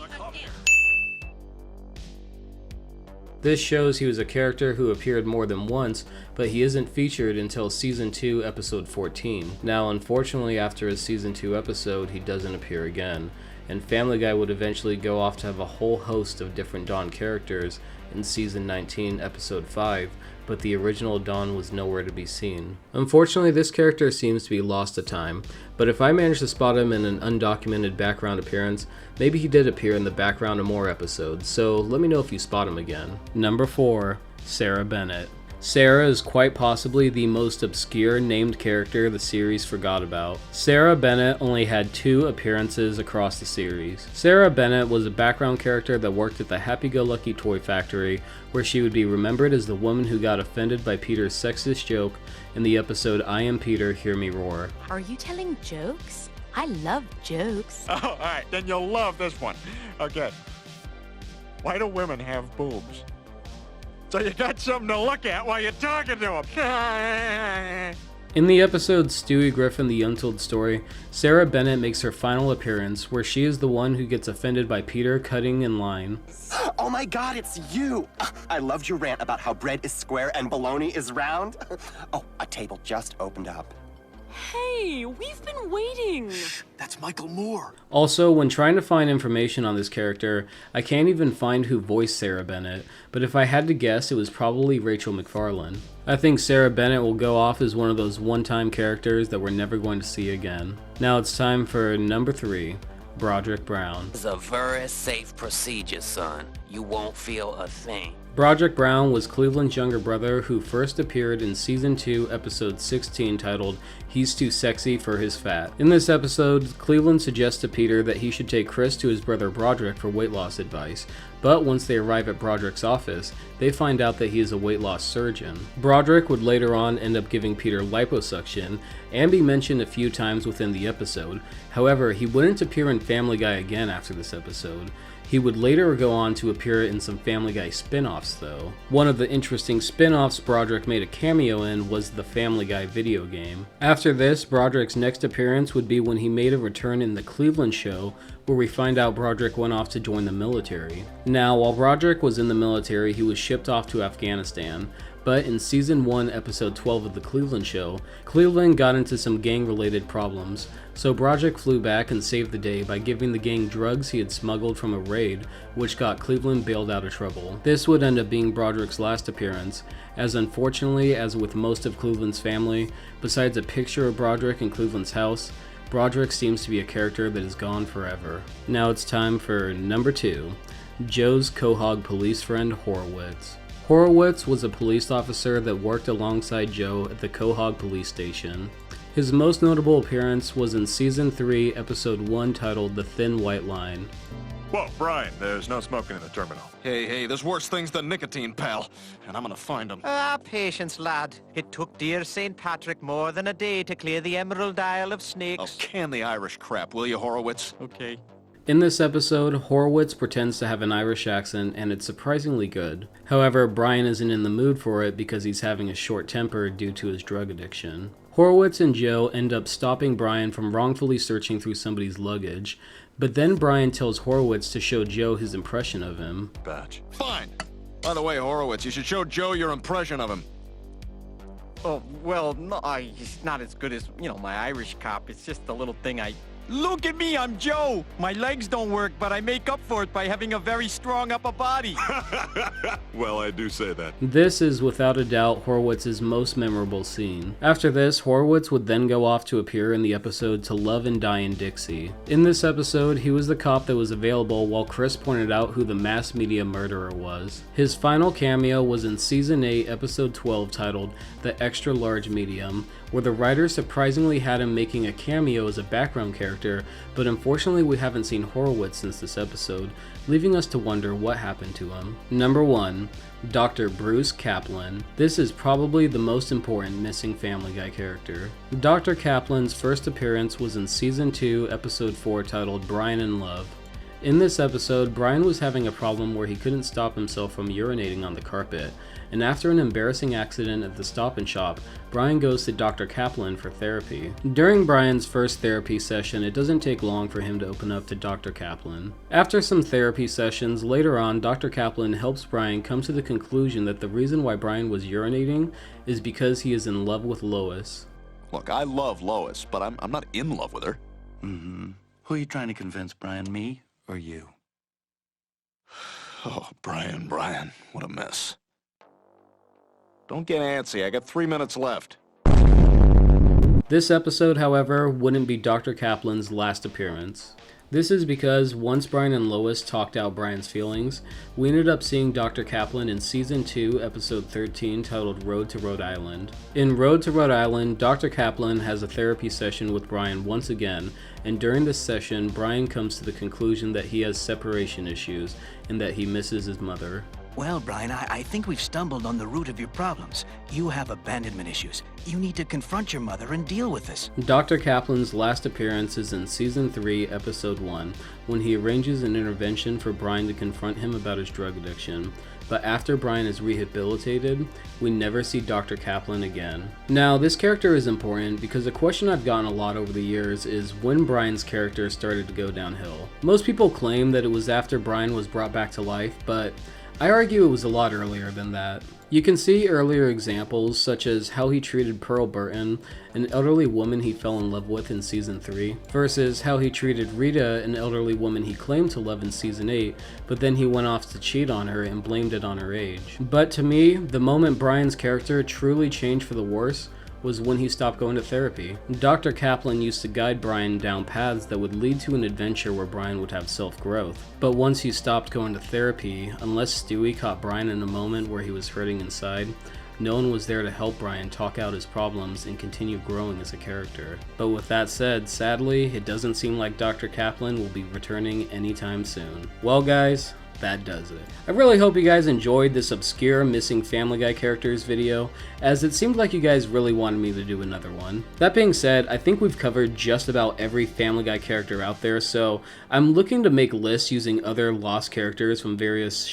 This shows he was a character who appeared more than once, but he isn't featured until Season 2, Episode 14. Now, unfortunately, after his Season 2 episode, he doesn't appear again, and Family Guy would eventually go off to have a whole host of different Don characters in Season 19, Episode 5, but the original Don was nowhere to be seen. Unfortunately, this character seems to be lost to time, but if I manage to spot him in an undocumented background appearance, maybe he did appear in the background of more episodes, so let me know if you spot him again. Number 4, Sarah Bennett. Sarah is quite possibly the most obscure named character the series forgot about. Sarah Bennett only had 2 appearances across the series. Sarah Bennett was a background character that worked at the Happy-Go-Lucky Toy Factory, where she would be remembered as the woman who got offended by Peter's sexist joke in the episode I Am Peter, Hear Me Roar. Are you telling jokes? I love jokes. Oh, all right, then you'll love this one. Okay. Why do women have boobs? So you got something to look at while you're talking to them. In the episode Stewie Griffin The Untold Story, Sarah Bennett makes her final appearance, where she is the one who gets offended by Peter cutting in line. Oh my god, it's you! I loved your rant about how bread is square and bologna is round. Oh, a table just opened up. Hey, we've been waiting. That's Michael Moore. Also, when trying to find information on this character, I can't even find who voiced Sarah Bennett, but if I had to guess, it was probably Rachel McFarlane. I think Sarah Bennett will go off as one of those one-time characters that we're never going to see again. Now it's time for number 3, Broderick Brown. It's a very safe procedure, son. You won't feel a thing. Broderick Brown was Cleveland's younger brother who first appeared in Season 2, Episode 16, titled He's Too Sexy for His Fat. In this episode, Cleveland suggests to Peter that he should take Chris to his brother Broderick for weight loss advice, but once they arrive at Broderick's office, they find out that he is a weight loss surgeon. Broderick would later on end up giving Peter liposuction and be mentioned a few times within the episode. However, he wouldn't appear in Family Guy again after this episode. He would later go on to appear in some Family Guy spin-offs though. One of the interesting spin-offs Broderick made a cameo in was the Family Guy video game. After this, Broderick's next appearance would be when he made a return in the Cleveland show, where we find out Broderick went off to join the military. Now, while Broderick was in the military, he was shipped off to Afghanistan. But in Season 1, Episode 12 of the Cleveland show, Cleveland got into some gang-related problems, so Broderick flew back and saved the day by giving the gang drugs he had smuggled from a raid, which got Cleveland bailed out of trouble. This would end up being Broderick's last appearance, as unfortunately, as with most of Cleveland's family, besides a picture of Broderick in Cleveland's house, Broderick seems to be a character that is gone forever. Now it's time for number 2, Joe's Quahog police friend Horowitz. Horowitz was a police officer that worked alongside Joe at the Quahog police station. His most notable appearance was in Season 3, Episode 1, titled The Thin White Line. Whoa, Brian, there's no smoking in the terminal. Hey, there's worse things than nicotine, pal. And I'm gonna find them. Patience, lad. It took dear St. Patrick more than a day to clear the Emerald Isle of snakes. Oh, can the Irish crap, will you, Horowitz? Okay. In this episode, Horowitz pretends to have an Irish accent, and it's surprisingly good. However, Brian isn't in the mood for it because he's having a short temper due to his drug addiction. Horowitz and Joe end up stopping Brian from wrongfully searching through somebody's luggage, but then Brian tells Horowitz to show Joe his impression of him. Batch. Fine! By the way, Horowitz, you should show Joe your impression of him. Oh, well, no, he's not as good as, my Irish cop. It's just a little thing I... Look at me, I'm Joe. My legs don't work, but I make up for it by having a very strong upper body. Well, I do say that. This is without a doubt Horwitz's most memorable scene. After this, Horwitz would then go off to appear in the episode To Love and Die in Dixie. In this episode, he was the cop that was available while Chris pointed out who the mass media murderer was. His final cameo was in Season 8, Episode 12, titled The Extra Large Medium, where the writers surprisingly had him making a cameo as a background character, but unfortunately we haven't seen Horwitz since this episode, leaving us to wonder what happened to him. Number 1. Dr. Bruce Kaplan. This is probably the most important missing Family Guy character. Dr. Kaplan's first appearance was in Season 2, Episode 4, titled Brian in Love. In this episode, Brian was having a problem where he couldn't stop himself from urinating on the carpet, and after an embarrassing accident at the Stop and Shop, Brian goes to Dr. Kaplan for therapy. During Brian's first therapy session, it doesn't take long for him to open up to Dr. Kaplan. After some therapy sessions, later on, Dr. Kaplan helps Brian come to the conclusion that the reason why Brian was urinating is because he is in love with Lois. Look, I love Lois, but I'm not in love with her. Mm-hmm. Who are you trying to convince, Brian? Me or you? Oh, Brian, what a mess. Don't get antsy, I got 3 minutes left. This episode, however, wouldn't be Dr. Kaplan's last appearance. This is because once Brian and Lois talked out Brian's feelings, we ended up seeing Dr. Kaplan in Season 2, Episode 13, titled Road to Rhode Island. In Road to Rhode Island, Dr. Kaplan has a therapy session with Brian once again, and during this session, Brian comes to the conclusion that he has separation issues and that he misses his mother. Well, Brian, I think we've stumbled on the root of your problems. You have abandonment issues. You need to confront your mother and deal with this. Dr. Kaplan's last appearance is in Season 3, Episode 1, when he arranges an intervention for Brian to confront him about his drug addiction. But after Brian is rehabilitated, we never see Dr. Kaplan again. Now, this character is important because a question I've gotten a lot over the years is when Brian's character started to go downhill. Most people claim that it was after Brian was brought back to life, but I argue it was a lot earlier than that. You can see earlier examples such as how he treated Pearl Burton, an elderly woman he fell in love with in Season 3, versus how he treated Rita, an elderly woman he claimed to love in Season 8, but then he went off to cheat on her and blamed it on her age. But to me, the moment Brian's character truly changed for the worse was when he stopped going to therapy. Dr. Kaplan used to guide Brian down paths that would lead to an adventure where Brian would have self-growth. But once he stopped going to therapy, unless Stewie caught Brian in a moment where he was hurting inside, no one was there to help Brian talk out his problems and continue growing as a character. But with that said, sadly, it doesn't seem like Dr. Kaplan will be returning anytime soon. Well guys, that does it. I really hope you guys enjoyed this obscure missing Family Guy characters video, as it seemed like you guys really wanted me to do another one. That being said, I think we've covered just about every Family Guy character out there, so I'm looking to make lists using other lost characters from various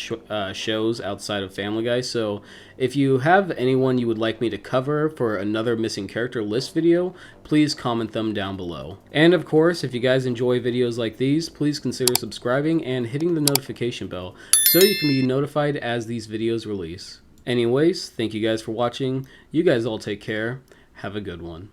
shows outside of Family Guy, so if you have anyone you would like me to cover for another missing character list video, please comment them down below. And of course, if you guys enjoy videos like these, please consider subscribing and hitting the notification bell so you can be notified as these videos release. Anyways, thank you guys for watching. You guys all take care. Have a good one.